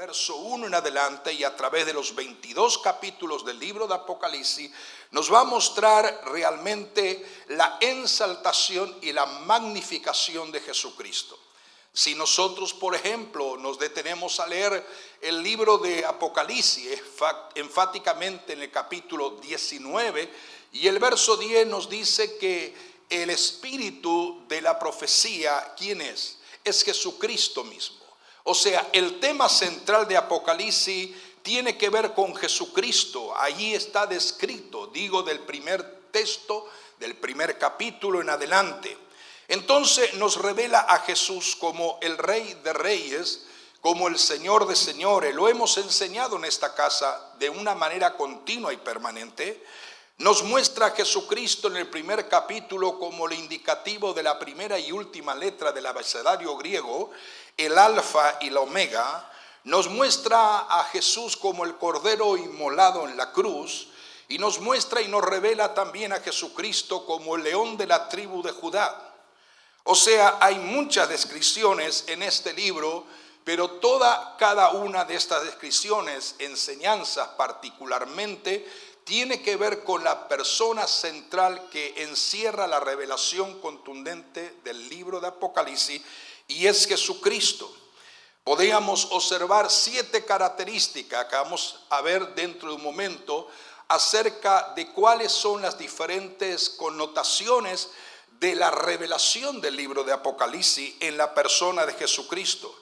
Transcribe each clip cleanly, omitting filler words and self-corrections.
verso 1 en adelante y a través de los 22 capítulos del libro de Apocalipsis nos va a mostrar realmente la exaltación y la magnificación de Jesucristo. Si nosotros, por ejemplo, nos detenemos a leer el libro de Apocalipsis, enfáticamente en el capítulo 19 y el verso 10 nos dice que el espíritu de la profecía, ¿quién es? Es Jesucristo mismo. O sea, el tema central de Apocalipsis tiene que ver con Jesucristo. Allí está descrito, digo, del primer texto, del primer capítulo en adelante. Entonces nos revela a Jesús como el Rey de Reyes, como el Señor de Señores. Lo hemos enseñado en esta casa de una manera continua y permanente. Nos muestra a Jesucristo en el primer capítulo como el indicativo de la primera y última letra del abecedario griego, el alfa y la omega. Nos muestra a Jesús como el cordero inmolado en la cruz y nos muestra y nos revela también a Jesucristo como el león de la tribu de Judá. O sea, hay muchas descripciones en este libro, pero cada una de estas descripciones, enseñanzas particularmente, tiene que ver con la persona central que encierra la revelación contundente del libro de Apocalipsis, y es Jesucristo. Podríamos observar 7 características que vamos a ver dentro de un momento acerca de cuáles son las diferentes connotaciones de la revelación del libro de Apocalipsis en la persona de Jesucristo.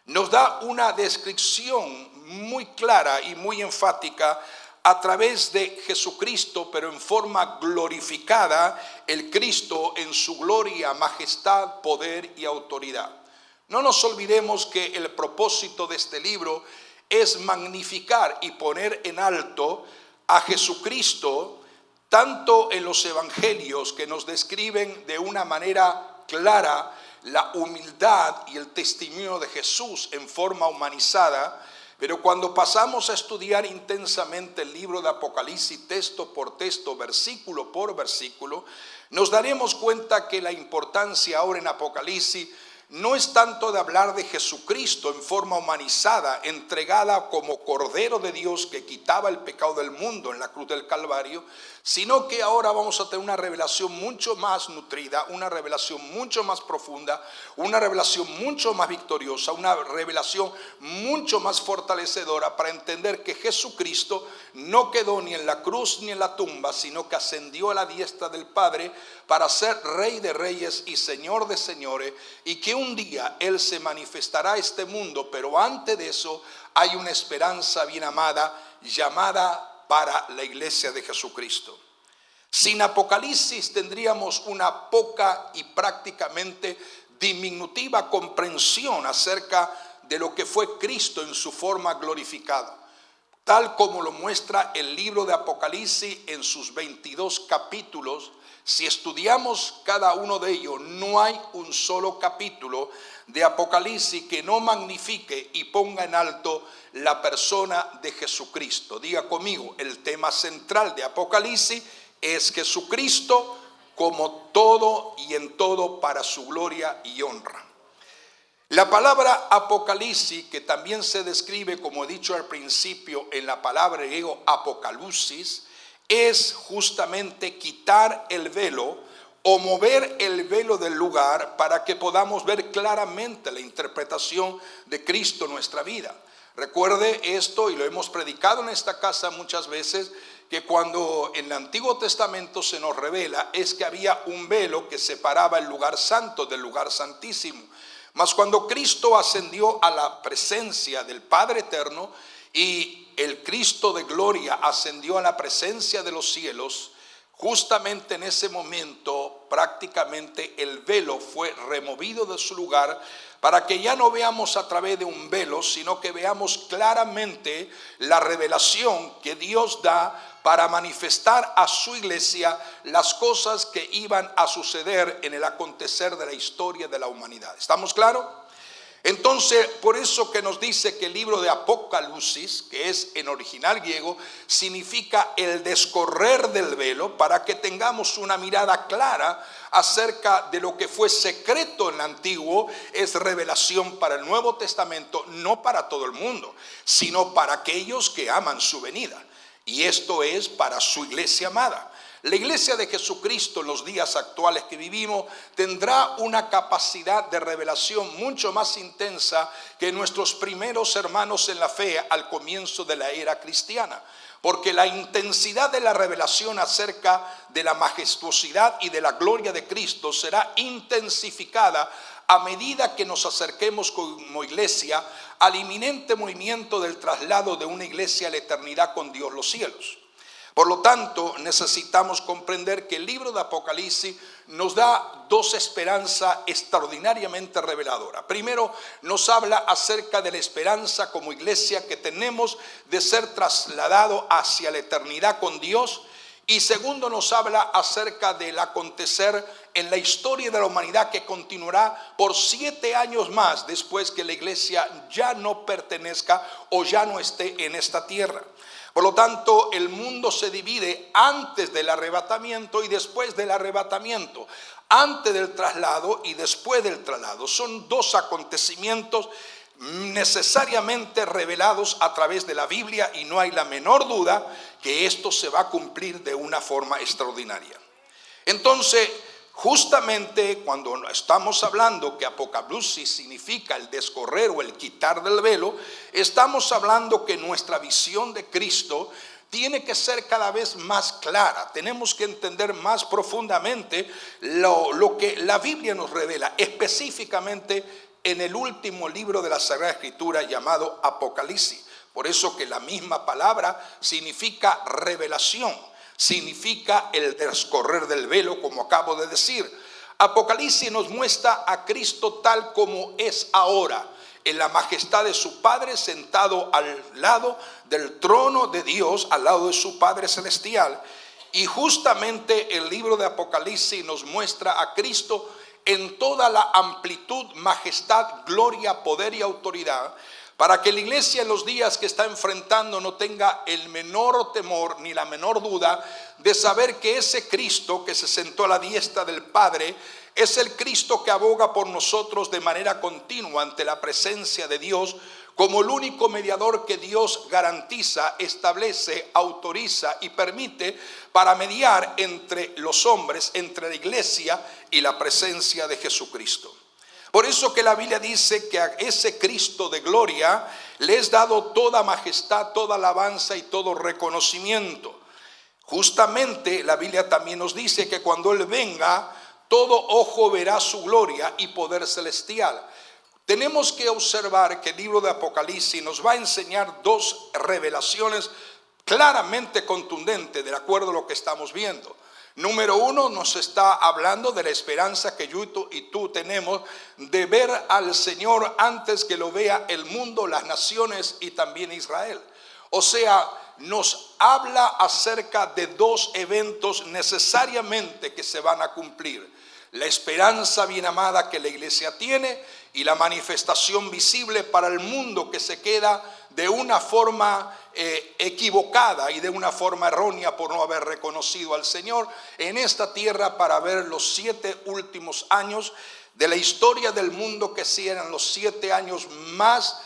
Nos da una descripción muy clara y muy enfática a través de Jesucristo, pero en forma glorificada, el Cristo en su gloria, majestad, poder y autoridad. No nos olvidemos que el propósito de este libro es magnificar y poner en alto a Jesucristo, tanto en los evangelios que nos describen de una manera clara la humildad y el testimonio de Jesús en forma humanizada, pero cuando pasamos a estudiar intensamente el libro de Apocalipsis, texto por texto, versículo por versículo, nos daremos cuenta que la importancia ahora en Apocalipsis no es tanto de hablar de Jesucristo en forma humanizada, entregada como Cordero de Dios que quitaba el pecado del mundo en la cruz del Calvario, sino que ahora vamos a tener una revelación mucho más nutrida, una revelación mucho más profunda, una revelación mucho más victoriosa, una revelación mucho más fortalecedora para entender que Jesucristo no quedó ni en la cruz ni en la tumba, sino que ascendió a la diestra del Padre para ser Rey de Reyes y Señor de Señores, y que un día Él se manifestará a este mundo, pero antes de eso hay una esperanza bien amada llamada para la iglesia de Jesucristo. Sin Apocalipsis tendríamos una poca y prácticamente diminutiva comprensión acerca de lo que fue Cristo en su forma glorificada, tal como lo muestra el libro de Apocalipsis en sus 22 capítulos. Si estudiamos cada uno de ellos, no hay un solo capítulo de Apocalipsis que no magnifique y ponga en alto la persona de Jesucristo. Diga conmigo, el tema central de Apocalipsis es Jesucristo como todo y en todo para su gloria y honra. La palabra Apocalipsis, que también se describe, como he dicho al principio, en la palabra griego apocalusis, es justamente quitar el velo o mover el velo del lugar para que podamos ver claramente la interpretación de Cristo en nuestra vida. Recuerde esto, y lo hemos predicado en esta casa muchas veces, que cuando en el Antiguo Testamento se nos revela es que había un velo que separaba el lugar santo del lugar santísimo. Mas cuando Cristo ascendió a la presencia del Padre eterno y el Cristo de gloria ascendió a la presencia de los cielos, justamente en ese momento prácticamente el velo fue removido de su lugar para que ya no veamos a través de un velo, sino que veamos claramente la revelación que Dios da para manifestar a su iglesia las cosas que iban a suceder en el acontecer de la historia de la humanidad. ¿Estamos claros? Entonces, por eso que nos dice que el libro de Apocalipsis, que es en original griego, significa el descorrer del velo, para que tengamos una mirada clara acerca de lo que fue secreto en el antiguo, es revelación para el Nuevo Testamento, no para todo el mundo, sino para aquellos que aman su venida. Y esto es para su iglesia amada. La iglesia de Jesucristo en los días actuales que vivimos tendrá una capacidad de revelación mucho más intensa que nuestros primeros hermanos en la fe al comienzo de la era cristiana. Porque la intensidad de la revelación acerca de la majestuosidad y de la gloria de Cristo será intensificada a medida que nos acerquemos como iglesia al inminente movimiento del traslado de una iglesia a la eternidad con Dios los cielos. Por lo tanto, necesitamos comprender que el libro de Apocalipsis nos da dos esperanzas extraordinariamente reveladoras. Primero, nos habla acerca de la esperanza como iglesia que tenemos de ser trasladado hacia la eternidad con Dios. Y segundo, nos habla acerca del acontecer en la historia de la humanidad que continuará por 7 años más después que la iglesia ya no pertenezca o ya no esté en esta tierra. Por lo tanto, el mundo se divide antes del arrebatamiento y después del arrebatamiento, antes del traslado y después del traslado. Son dos acontecimientos necesariamente revelados a través de la Biblia y no hay la menor duda que esto se va a cumplir de una forma extraordinaria. Entonces, justamente cuando estamos hablando que Apocalipsis significa el descorrer o el quitar del velo, estamos hablando que nuestra visión de Cristo tiene que ser cada vez más clara. Tenemos que entender más profundamente lo que la Biblia nos revela, específicamente en el último libro de la Sagrada Escritura llamado Apocalipsis. Por eso que la misma palabra significa revelación. Significa el descorrer del velo, como acabo de decir. Apocalipsis nos muestra a Cristo tal como es ahora, en la majestad de su Padre, sentado al lado del trono de Dios, al lado de su Padre celestial. Y justamente el libro de Apocalipsis nos muestra a Cristo en toda la amplitud, majestad, gloria, poder y autoridad, para que la iglesia en los días que está enfrentando no tenga el menor temor ni la menor duda de saber que ese Cristo que se sentó a la diestra del Padre es el Cristo que aboga por nosotros de manera continua ante la presencia de Dios, como el único mediador que Dios garantiza, establece, autoriza y permite para mediar entre los hombres, entre la iglesia y la presencia de Jesucristo. Por eso que la Biblia dice que a ese Cristo de gloria le es dado toda majestad, toda alabanza y todo reconocimiento. Justamente la Biblia también nos dice que cuando Él venga, todo ojo verá su gloria y poder celestial. Tenemos que observar que el libro de Apocalipsis nos va a enseñar dos revelaciones claramente contundentes de acuerdo a lo que estamos viendo. Número uno, nos está hablando de la esperanza que yo y tú tenemos de ver al Señor antes que lo vea el mundo, las naciones y también Israel. O sea, nos habla acerca de dos eventos necesariamente que se van a cumplir. La esperanza bien amada que la iglesia tiene y la manifestación visible para el mundo que se queda de una forma equivocada y de una forma errónea por no haber reconocido al Señor en esta tierra para ver los 7 últimos años de la historia del mundo, que eran los 7 años más,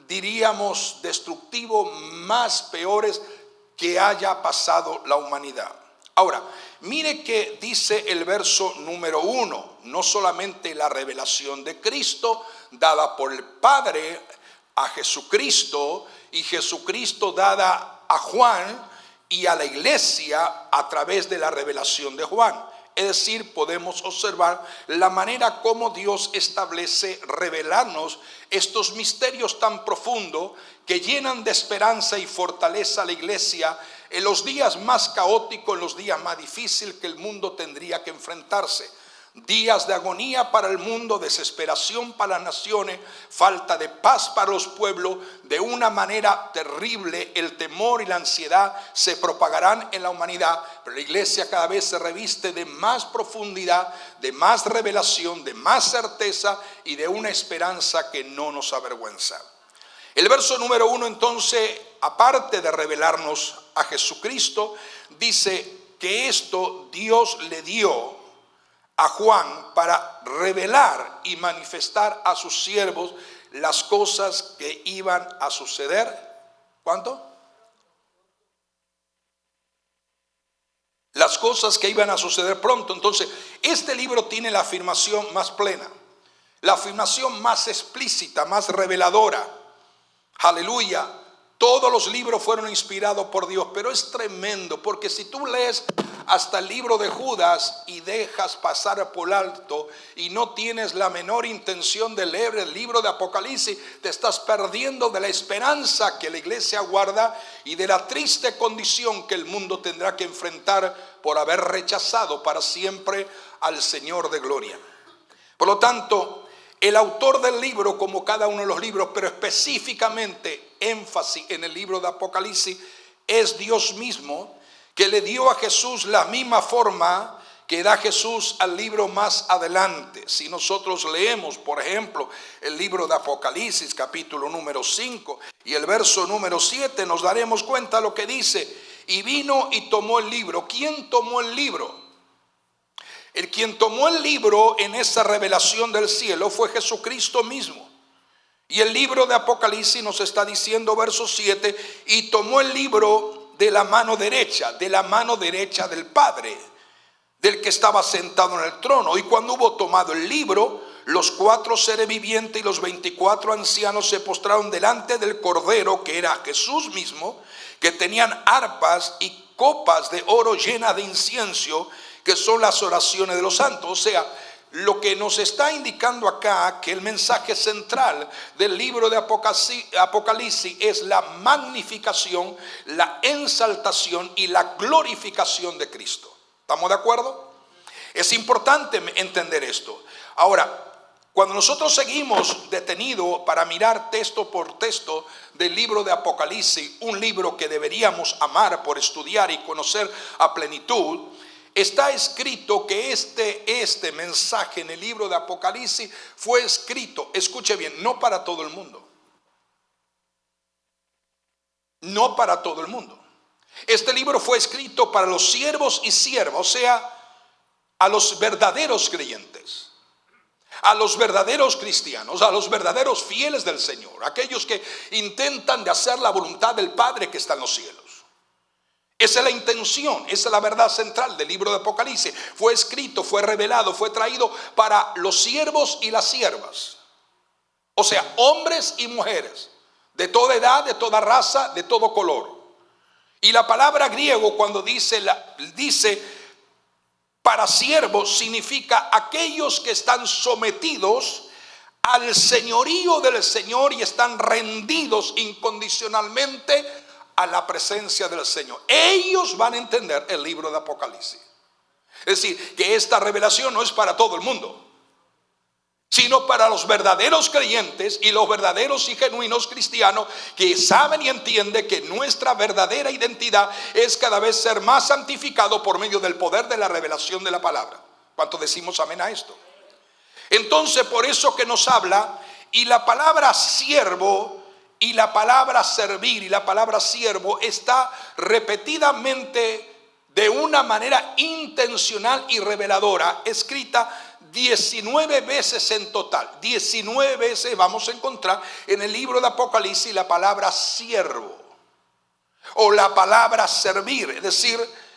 diríamos, destructivos, más peores que haya pasado la humanidad. Ahora, mire que dice el verso número 1, no solamente la revelación de Cristo dada por el Padre a Jesucristo y Jesucristo dada a Juan y a la iglesia a través de la revelación de Juan. Es decir, podemos observar la manera como Dios establece revelarnos estos misterios tan profundos que llenan de esperanza y fortaleza a la iglesia en los días más caóticos, en los días más difíciles que el mundo tendría que enfrentarse, días de agonía para el mundo, desesperación para las naciones, falta de paz para los pueblos. De una manera terrible, el temor y la ansiedad se propagarán en la humanidad, pero la iglesia cada vez se reviste de más profundidad, de más revelación, de más certeza y de una esperanza que no nos avergüenza. El verso número 1 entonces, aparte de revelarnos a Jesucristo, dice que esto Dios le dio a Juan para revelar y manifestar a sus siervos las cosas que iban a suceder. ¿Cuánto? Las cosas que iban a suceder pronto. Entonces, este libro tiene la afirmación más plena, la afirmación más explícita, más reveladora. Aleluya. Todos los libros fueron inspirados por Dios, pero es tremendo porque si tú lees hasta el libro de Judas y dejas pasar por alto y no tienes la menor intención de leer el libro de Apocalipsis, te estás perdiendo de la esperanza que la iglesia guarda y de la triste condición que el mundo tendrá que enfrentar por haber rechazado para siempre al Señor de gloria. Por lo tanto, el autor del libro, como cada uno de los libros, pero específicamente énfasis en el libro de Apocalipsis, es Dios mismo, que le dio a Jesús la misma forma que da Jesús al libro más adelante. Si nosotros leemos, por ejemplo, el libro de Apocalipsis, capítulo número 5 y el verso número 7, nos daremos cuenta de lo que dice: y vino y tomó el libro. ¿Quién tomó el libro? El quien tomó el libro en esa revelación del cielo fue Jesucristo mismo. Y el libro de Apocalipsis nos está diciendo, verso 7, y tomó el libro de la mano derecha del Padre, del que estaba sentado en el trono. Y cuando hubo tomado el libro, los 4 seres vivientes y los 24 ancianos se postraron delante del Cordero, que era Jesús mismo, que tenían arpas y copas de oro llenas de incienso, que son las oraciones de los santos. O sea, lo que nos está indicando acá, que el mensaje central del libro de Apocalipsis es la magnificación, la exaltación y la glorificación de Cristo. ¿Estamos de acuerdo? Es importante entender esto. Ahora, cuando nosotros seguimos detenidos para mirar texto por texto del libro de Apocalipsis, un libro que deberíamos amar por estudiar y conocer a plenitud, está escrito que este mensaje en el libro de Apocalipsis fue escrito, escuche bien, no para todo el mundo. No para todo el mundo. Este libro fue escrito para los siervos y siervas, o sea, a los verdaderos creyentes, a los verdaderos cristianos, a los verdaderos fieles del Señor, aquellos que intentan de hacer la voluntad del Padre que está en los cielos. Esa es la intención, esa es la verdad central del libro de Apocalipsis. Fue escrito, fue revelado, fue traído para los siervos y las siervas. O sea, hombres y mujeres, de toda edad, de toda raza, de todo color. Y la palabra griego cuando dice para siervos significa aquellos que están sometidos al señorío del Señor y están rendidos incondicionalmente a la presencia del Señor. Ellos van a entender el libro de Apocalipsis. Es decir, que esta revelación no es para todo el mundo, sino para los verdaderos creyentes y los verdaderos y genuinos cristianos que saben y entienden que nuestra verdadera identidad es cada vez ser más santificado por medio del poder de la revelación de la palabra. ¿Cuántos decimos amén a esto? Entonces, por eso que nos habla, y la palabra siervo y la palabra servir y la palabra siervo está repetidamente de una manera intencional y reveladora, escrita 19 veces en total. 19 veces vamos a encontrar en el libro de Apocalipsis la palabra siervo o la palabra servir. Es decir,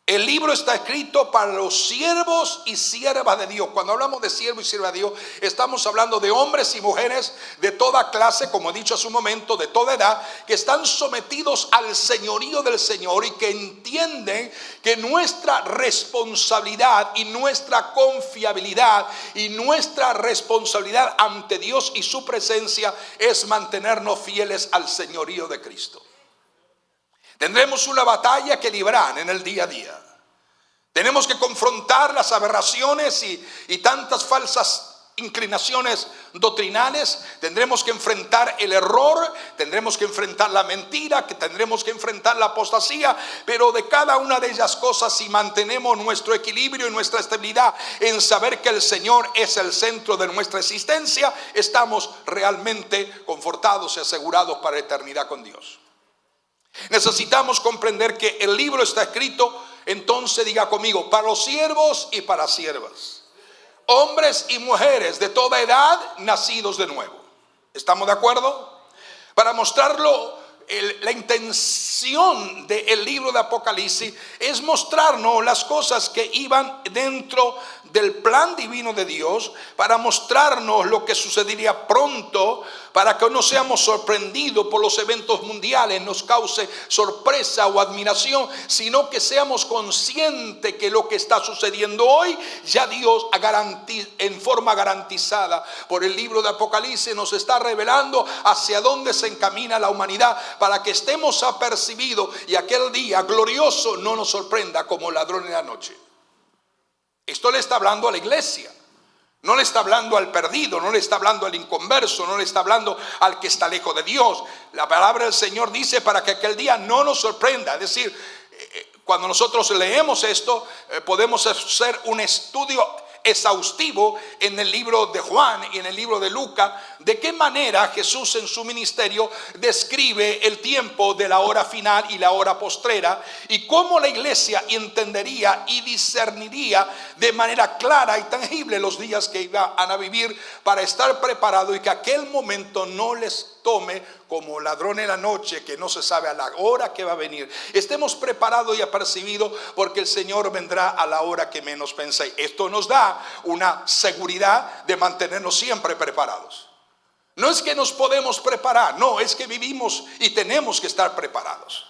el libro está escrito para los siervos y siervas de Dios. Cuando hablamos de siervo y sierva de Dios, estamos hablando de hombres y mujeres de toda clase, como he dicho hace un momento, de toda edad, que están sometidos al señorío del Señor y que entienden que nuestra responsabilidad y nuestra confiabilidad y nuestra responsabilidad ante Dios y su presencia es mantenernos fieles al señorío de Cristo. Tendremos una batalla que librar en el día a día. Tenemos que confrontar las aberraciones y tantas falsas inclinaciones doctrinales. Tendremos que enfrentar el error, tendremos que enfrentar la mentira, que tendremos que enfrentar la apostasía. Pero de cada una de esas cosas, si mantenemos nuestro equilibrio y nuestra estabilidad en saber que el Señor es el centro de nuestra existencia, estamos realmente confortados y asegurados para la eternidad con Dios. Necesitamos comprender que el libro está escrito, entonces diga conmigo, para los siervos y para siervas, hombres y mujeres de toda edad nacidos de nuevo. ¿Estamos de acuerdo? Para mostrarlo, la intención del libro de Apocalipsis es mostrarnos las cosas que iban dentro del plan divino de Dios, para mostrarnos lo que sucedería pronto, para que no seamos sorprendidos por los eventos mundiales, nos cause sorpresa o admiración, sino que seamos conscientes que lo que está sucediendo hoy, ya Dios en forma garantizada por el libro de Apocalipsis nos está revelando hacia dónde se encamina la humanidad, para que estemos apercibidos y aquel día glorioso no nos sorprenda como ladrón en la noche. Esto le está hablando a la iglesia, no le está hablando al perdido, no le está hablando al inconverso, no le está hablando al que está lejos de Dios. La palabra del Señor dice para que aquel día no nos sorprenda. Es decir, cuando nosotros leemos esto, podemos hacer un estudio exhaustivo en el libro de Juan y en el libro de Lucas, de qué manera Jesús en su ministerio describe el tiempo de la hora final y la hora postrera, y cómo la iglesia entendería y discerniría de manera clara y tangible los días que iban a vivir, para estar preparado y que aquel momento no les tome como ladrón en la noche, que no se sabe a la hora que va a venir. Estemos preparados y apercibidos, porque el Señor vendrá a la hora que menos penséis. Esto nos da una seguridad de mantenernos siempre preparados. No es que nos podemos preparar, no, es que vivimos y tenemos que estar preparados.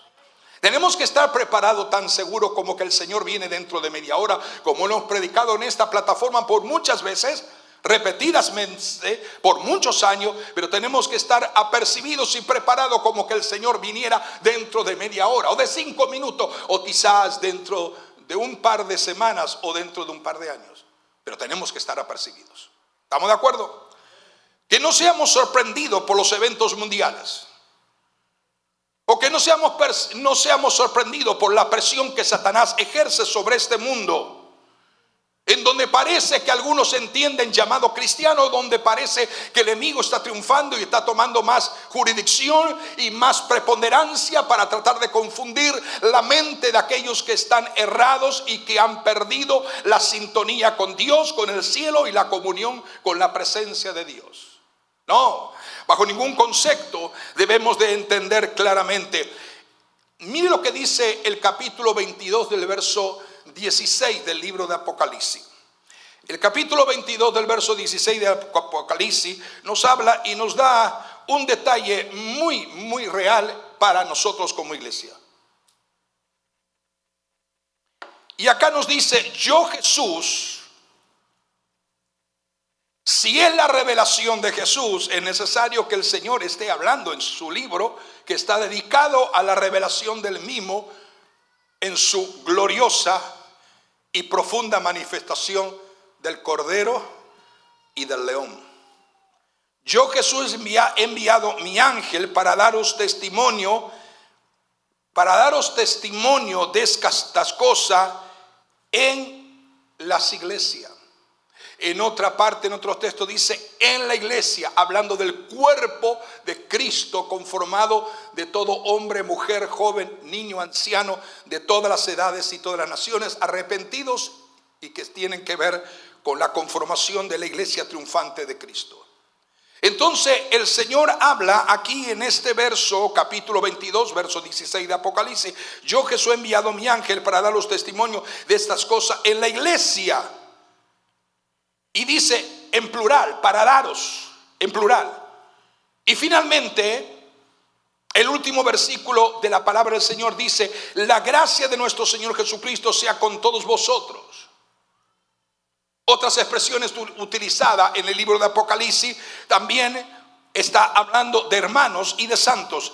Tenemos que estar preparados, tan seguro como que el Señor viene dentro de media hora, como lo hemos predicado en esta plataforma por muchas veces, repetidamente, por muchos años. Pero tenemos que estar apercibidos y preparados como que el Señor viniera dentro de media hora o de 5 minutos, o quizás dentro de un par de semanas o dentro de un par de años. Pero tenemos que estar apercibidos. ¿Estamos de acuerdo? Que no seamos sorprendidos por los eventos mundiales, o que no seamos sorprendidos por la presión que Satanás ejerce sobre este mundo, en donde parece que algunos entienden llamado cristiano, donde parece que el enemigo está triunfando y está tomando más jurisdicción y más preponderancia para tratar de confundir la mente de aquellos que están errados y que han perdido la sintonía con Dios, con el cielo y la comunión con la presencia de Dios. No, bajo ningún concepto debemos de entender claramente. Mire lo que dice el capítulo 22 del verso 16 del libro de Apocalipsis. El capítulo 22 del verso 16 de Apocalipsis nos habla y nos da un detalle muy, muy real para nosotros como iglesia. Y acá nos dice: yo, Jesús. Si es la revelación de Jesús, es necesario que el Señor esté hablando en su libro, que está dedicado a la revelación del mismo en su gloriosa y profunda manifestación del Cordero y del León. Yo, Jesús, he enviado mi ángel para daros testimonio de estas cosas en las iglesias. En otra parte, en otro texto dice en la iglesia, hablando del cuerpo de Cristo, conformado de todo hombre, mujer, joven, niño, anciano, de todas las edades y todas las naciones, arrepentidos, y que tienen que ver con la conformación de la iglesia triunfante de Cristo. Entonces el Señor habla aquí en este verso, capítulo 22, verso 16 de Apocalipsis: yo, Jesús, he enviado mi ángel para dar los testimonios de estas cosas en la iglesia. Y dice en plural, para daros, en plural. Y finalmente, el último versículo de la palabra del Señor dice: la gracia de nuestro Señor Jesucristo sea con todos vosotros. Otras expresiones utilizadas en el libro de Apocalipsis también está hablando de hermanos y de santos,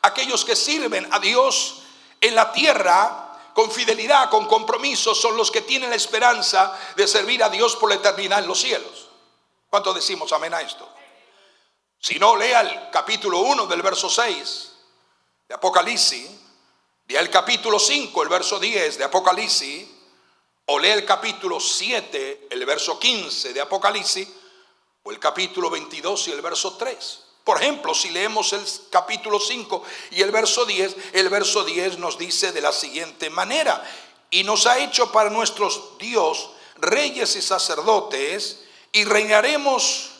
aquellos que sirven a Dios en la tierra con fidelidad, con compromiso, son los que tienen la esperanza de servir a Dios por la eternidad en los cielos. ¿Cuánto decimos amén a esto? Si no, lea el capítulo 1 del verso 6 de Apocalipsis, lea el capítulo 5, el verso 10 de Apocalipsis, o lea el capítulo 7, el verso 15 de Apocalipsis, o el capítulo 22 y el verso 3. Por ejemplo, si leemos el capítulo 5 y el verso 10 nos dice de la siguiente manera: y nos ha hecho para nuestros Dios reyes y sacerdotes, y reinaremos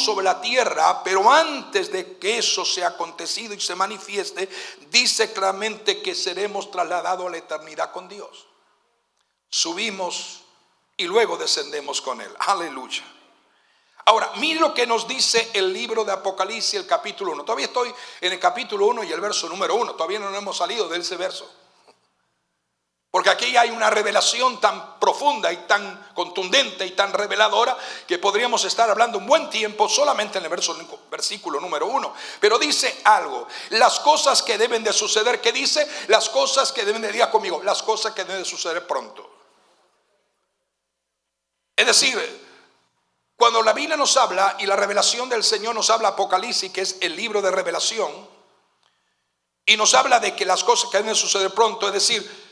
sobre la tierra. Pero antes de que eso sea acontecido y se manifieste, dice claramente que seremos trasladados a la eternidad con Dios. Subimos y luego descendemos con Él. Aleluya. Ahora, mire lo que nos dice el libro de Apocalipsis, el capítulo 1. Todavía estoy en el capítulo 1 y el verso número 1. Todavía no hemos salido de ese verso. Porque aquí hay una revelación tan profunda y tan contundente y tan reveladora que podríamos estar hablando un buen tiempo solamente en el versículo número 1. Pero dice algo: las cosas que deben de suceder. ¿Qué dice? Las cosas que deben de, diga conmigo, las cosas que deben de suceder pronto. Es decir, cuando la Biblia nos habla y la revelación del Señor nos habla, Apocalipsis, que es el libro de revelación, y nos habla de que las cosas que deben suceder pronto, es decir,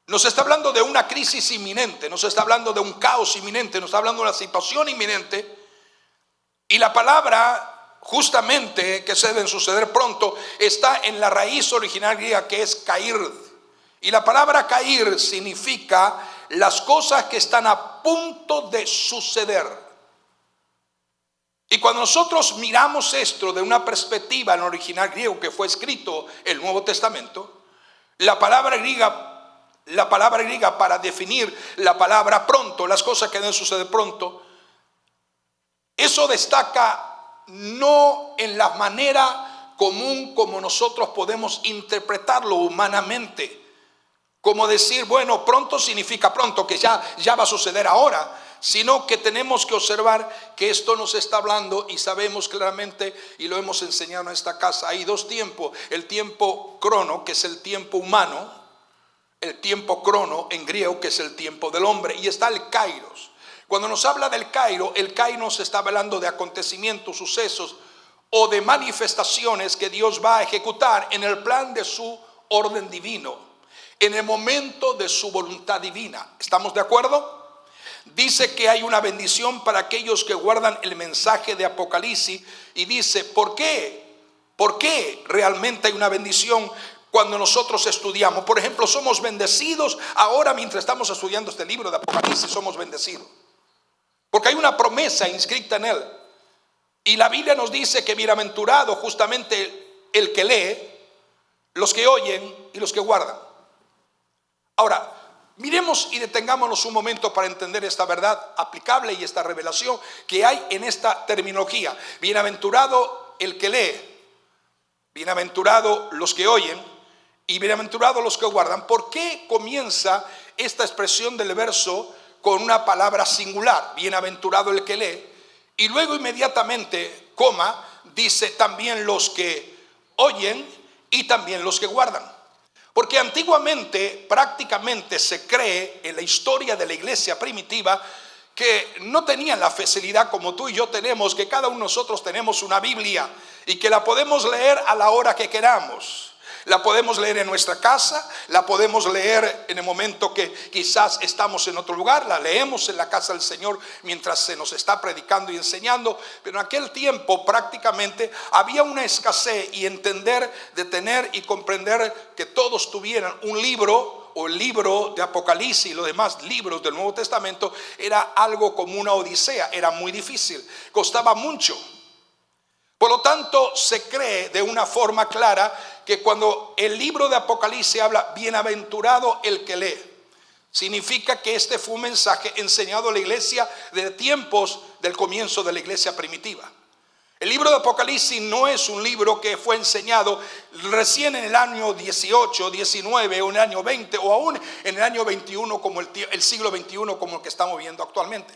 nos está hablando de una crisis inminente, nos está hablando de un caos inminente, nos está hablando de una situación inminente, y la palabra justamente que se deben suceder pronto está en la raíz original griega, que es cair, y la palabra cair significa las cosas que están a punto de suceder. Y cuando nosotros miramos esto de una perspectiva en el original griego que fue escrito el Nuevo Testamento, la palabra griega para definir la palabra pronto, las cosas que deben suceder pronto, eso destaca no en la manera común como nosotros podemos interpretarlo humanamente, como decir, bueno, pronto significa pronto, que ya va a suceder ahora, sino que tenemos que observar que esto nos está hablando, y sabemos claramente, y lo hemos enseñado en esta casa, hay dos tiempos: el tiempo crono, que es el tiempo humano, el tiempo crono en griego, que es el tiempo del hombre, y está el kairos. Cuando nos habla del kairos, el kairos está hablando de acontecimientos, sucesos o de manifestaciones que Dios va a ejecutar en el plan de su orden divino, en el momento de su voluntad divina. ¿Estamos de acuerdo? Dice que hay una bendición para aquellos que guardan el mensaje de Apocalipsis, y dice, ¿por qué? ¿Por qué realmente hay una bendición cuando nosotros estudiamos? Por ejemplo, somos bendecidos ahora mientras estamos estudiando este libro de Apocalipsis, somos bendecidos porque hay una promesa inscrita en él, y la Biblia nos dice que bienaventurado justamente el que lee, los que oyen y los que guardan. Ahora, miremos y detengámonos un momento para entender esta verdad aplicable y esta revelación que hay en esta terminología. Bienaventurado el que lee, bienaventurado los que oyen y bienaventurados los que guardan. ¿Por qué comienza esta expresión del verso con una palabra singular? Bienaventurado el que lee, y luego inmediatamente, dice también los que oyen y también los que guardan. Porque antiguamente prácticamente se cree en la historia de la iglesia primitiva que no tenían la facilidad como tú y yo tenemos, que cada uno de nosotros tenemos una Biblia y que la podemos leer a la hora que queramos. La podemos leer en nuestra casa, la podemos leer en el momento que quizás estamos en otro lugar, la leemos en la casa del Señor mientras se nos está predicando y enseñando. Pero en aquel tiempo prácticamente había una escasez, y entender de tener y comprender que todos tuvieran un libro, o el libro de Apocalipsis y los demás libros del Nuevo Testamento, era algo como una odisea, era muy difícil, costaba mucho. Por lo tanto, se cree de una forma clara que cuando el libro de Apocalipsis habla bienaventurado el que lee, significa que este fue un mensaje enseñado a la iglesia de tiempos del comienzo de la iglesia primitiva. El libro de Apocalipsis no es un libro que fue enseñado recién en el año 18, 19 o en el año 20 o aún en el año 21 como el siglo 21 como el que estamos viendo actualmente.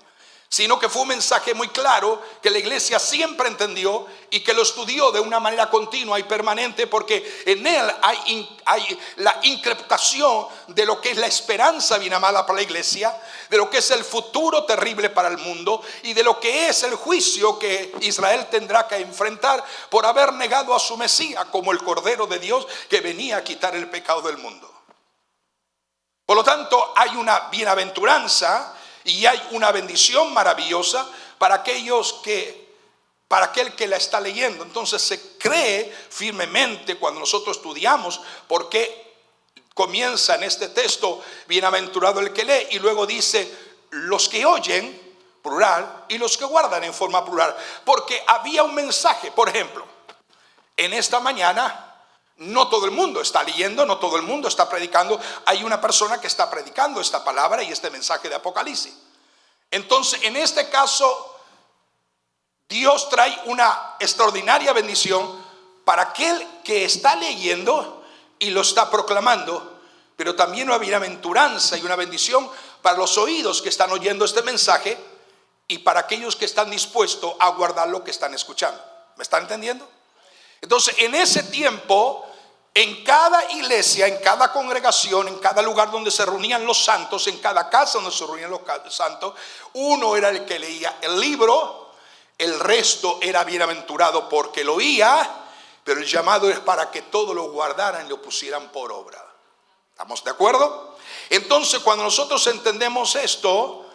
sino que fue un mensaje muy claro que la iglesia siempre entendió y que lo estudió de una manera continua y permanente, porque en él hay la increpación de lo que es la esperanza bien amada para la iglesia, de lo que es el futuro terrible para el mundo y de lo que es el juicio que Israel tendrá que enfrentar por haber negado a su Mesías como el Cordero de Dios que venía a quitar el pecado del mundo. Por lo tanto, hay una bienaventuranza y hay una bendición maravillosa para para aquel que la está leyendo. Entonces se cree firmemente cuando nosotros estudiamos por qué comienza en este texto bienaventurado el que lee y luego dice los que oyen, plural, y los que guardan en forma plural, porque había un mensaje. Por ejemplo, en esta mañana no todo el mundo está leyendo, no todo el mundo está predicando. Hay una persona que está predicando esta palabra y este mensaje de Apocalipsis. Entonces, en este caso, Dios trae una extraordinaria bendición para aquel que está leyendo y lo está proclamando, pero también una bienaventuranza y una bendición para los oídos que están oyendo este mensaje y para aquellos que están dispuestos a guardar lo que están escuchando. ¿Me están entendiendo? Entonces, en ese tiempo, en cada iglesia, en cada congregación, en cada lugar donde se reunían los santos, en cada casa donde se reunían los santos, uno era el que leía el libro, el resto era bienaventurado porque lo oía, pero el llamado es para que todos lo guardaran y lo pusieran por obra. ¿Estamos de acuerdo? Entonces, cuando nosotros entendemos esto,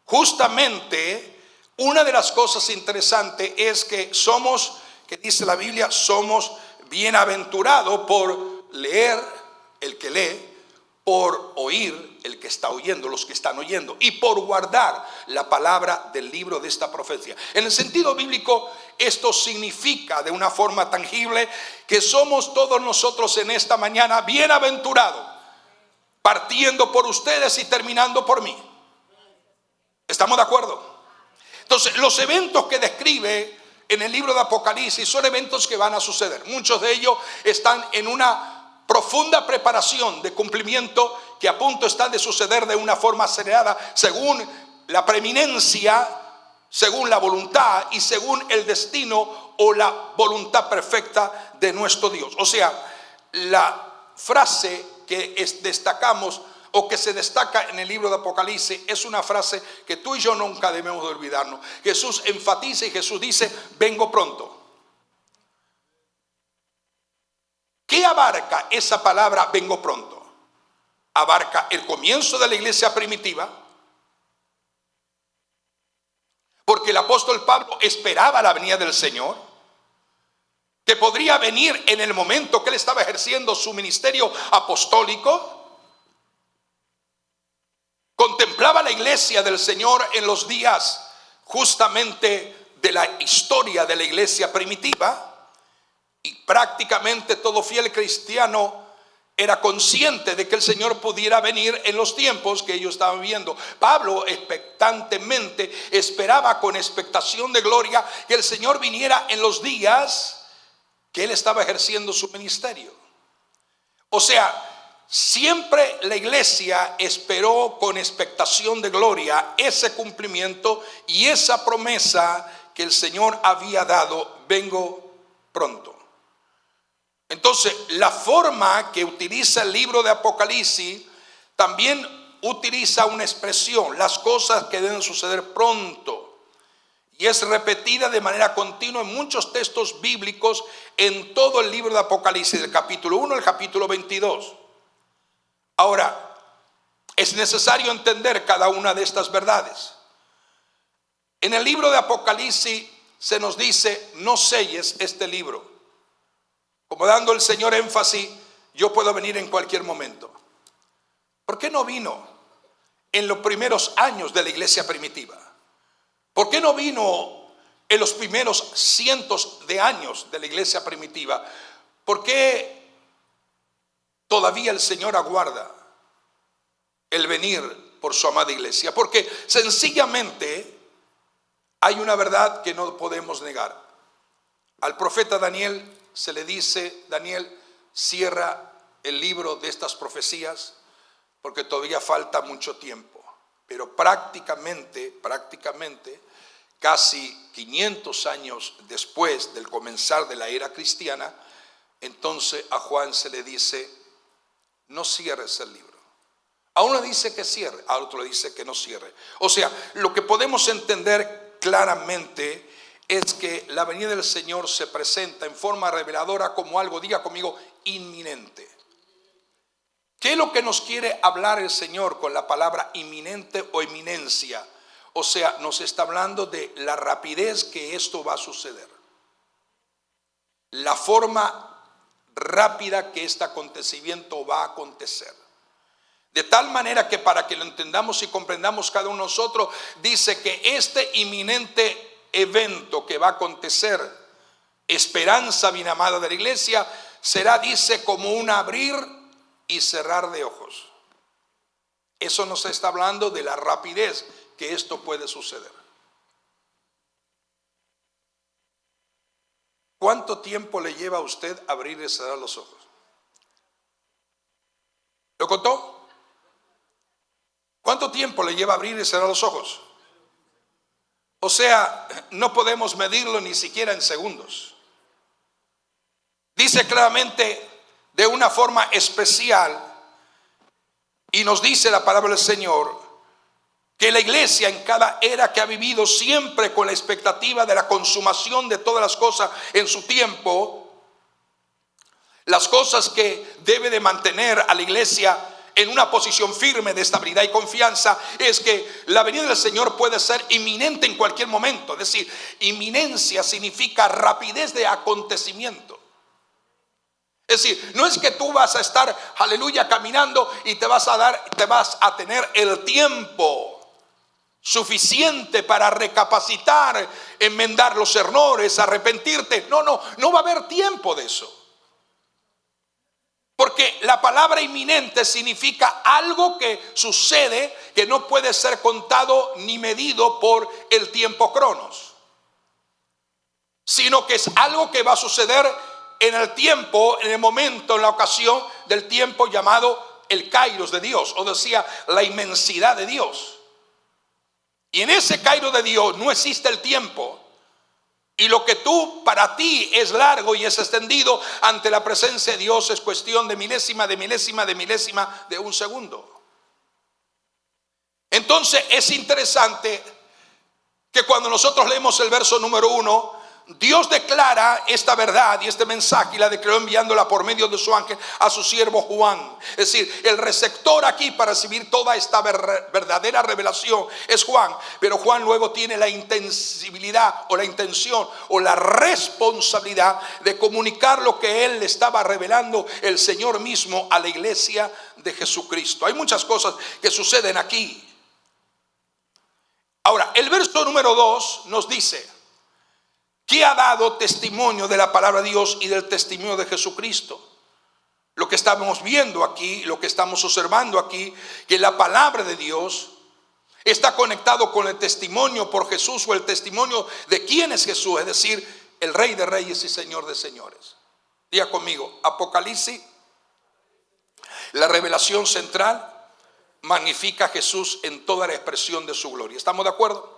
justamente una de las cosas interesantes es que somos, que dice la Biblia, somos bienaventurados por leer el que lee, por oír el que está oyendo, los que están oyendo, y por guardar la palabra del libro de esta profecía. En el sentido bíblico, esto significa de una forma tangible que somos todos nosotros en esta mañana bienaventurados, partiendo por ustedes y terminando por mí. ¿Estamos de acuerdo? Entonces, los eventos que describe en el libro de Apocalipsis son eventos que van a suceder. Muchos de ellos están en una profunda preparación de cumplimiento que a punto está de suceder de una forma acelerada según la preeminencia, según la voluntad y según el destino o la voluntad perfecta de nuestro Dios. O sea, la frase que destacamos o que se destaca en el libro de Apocalipsis es una frase que tú y yo nunca debemos de olvidarnos. Jesús enfatiza y Jesús dice: vengo pronto. ¿Qué abarca esa palabra vengo pronto? Abarca el comienzo de la iglesia primitiva, porque el apóstol Pablo esperaba la venida del Señor, que podría venir en el momento que él estaba ejerciendo su ministerio apostólico. Contemplaba la iglesia del Señor en los días justamente de la historia de la iglesia primitiva, y prácticamente todo fiel cristiano era consciente de que el Señor pudiera venir en los tiempos que ellos estaban viviendo. Pablo expectantemente esperaba con expectación de gloria que el Señor viniera en los días que él estaba ejerciendo su ministerio. O sea, siempre la iglesia esperó con expectación de gloria ese cumplimiento y esa promesa que el Señor había dado: vengo pronto. Entonces, la forma que utiliza el libro de Apocalipsis también utiliza una expresión: las cosas que deben suceder pronto. Y es repetida de manera continua en muchos textos bíblicos en todo el libro de Apocalipsis, del capítulo 1 al capítulo 22. Ahora, es necesario entender cada una de estas verdades. En el libro de Apocalipsis se nos dice: no selles este libro, como dando el Señor énfasis: yo puedo venir en cualquier momento. ¿Por qué no vino en los primeros años de la iglesia primitiva? ¿Por qué no vino en los primeros cientos de años de la iglesia primitiva? ¿Por qué todavía el Señor aguarda el venir por su amada iglesia? Porque sencillamente hay una verdad que no podemos negar. Al profeta Daniel se le dice: Daniel, cierra el libro de estas profecías porque todavía falta mucho tiempo. pero prácticamente, casi 500 años después del comenzar de la era cristiana, entonces a Juan se le dice: no cierres el libro. A uno le dice que cierre, a otro le dice que no cierre. O sea, lo que podemos entender claramente es que la venida del Señor se presenta en forma reveladora como algo, diga conmigo, inminente. ¿Qué es lo que nos quiere hablar el Señor con la palabra inminente o inminencia? O sea, nos está hablando de la rapidez que esto va a suceder, la forma rápida que este acontecimiento va a acontecer. De tal manera que, para que lo entendamos y comprendamos cada uno de nosotros, dice que este inminente evento que va a acontecer, esperanza bien amada de la iglesia, será, dice, como un abrir y cerrar de ojos. Eso nos está hablando de la rapidez que esto puede suceder. ¿Cuánto tiempo le lleva a usted abrir y cerrar los ojos? ¿Lo contó? ¿Cuánto tiempo le lleva abrir y cerrar los ojos? O sea, no podemos medirlo ni siquiera en segundos. Dice claramente, de una forma especial, y nos dice la palabra del Señor, que la iglesia en cada era que ha vivido, siempre con la expectativa de la consumación de todas las cosas en su tiempo, las cosas que debe de mantener a la iglesia en una posición firme de estabilidad y confianza, es que la venida del Señor puede ser inminente en cualquier momento. Es decir, inminencia significa rapidez de acontecimiento. Es decir, no es que tú vas a estar, aleluya, caminando y te vas a tener el tiempo suficiente para recapacitar, enmendar los errores, arrepentirte. No va a haber tiempo de eso. Porque la palabra inminente significa algo que sucede, que no puede ser contado ni medido por el tiempo cronos, sino que es algo que va a suceder en el tiempo, en el momento, en la ocasión del tiempo llamado el kairos de Dios, o decía, la inmensidad de Dios. Y en ese kairos de Dios no existe el tiempo. Y lo que para ti es largo y es extendido, ante la presencia de Dios es cuestión de milésima de un segundo. Entonces es interesante que cuando nosotros leemos el verso número 1, Dios declara esta verdad y este mensaje, y la declaró enviándola por medio de su ángel a su siervo Juan. Es decir, el receptor aquí para recibir toda esta verdadera revelación es Juan, pero Juan luego tiene la intensibilidad o la intención o la responsabilidad de comunicar lo que él le estaba revelando el Señor mismo a la iglesia de Jesucristo. Hay muchas cosas que suceden aquí. Ahora, el verso número 2 nos dice que ha dado testimonio de la palabra de Dios y del testimonio de Jesucristo. Lo que estamos viendo aquí, lo que estamos observando aquí, que la palabra de Dios está conectado con el testimonio por Jesús, o el testimonio de quién es Jesús, es decir, el Rey de Reyes y Señor de Señores. Diga conmigo, Apocalipsis, la revelación central, magnifica a Jesús en toda la expresión de su gloria. ¿Estamos de acuerdo?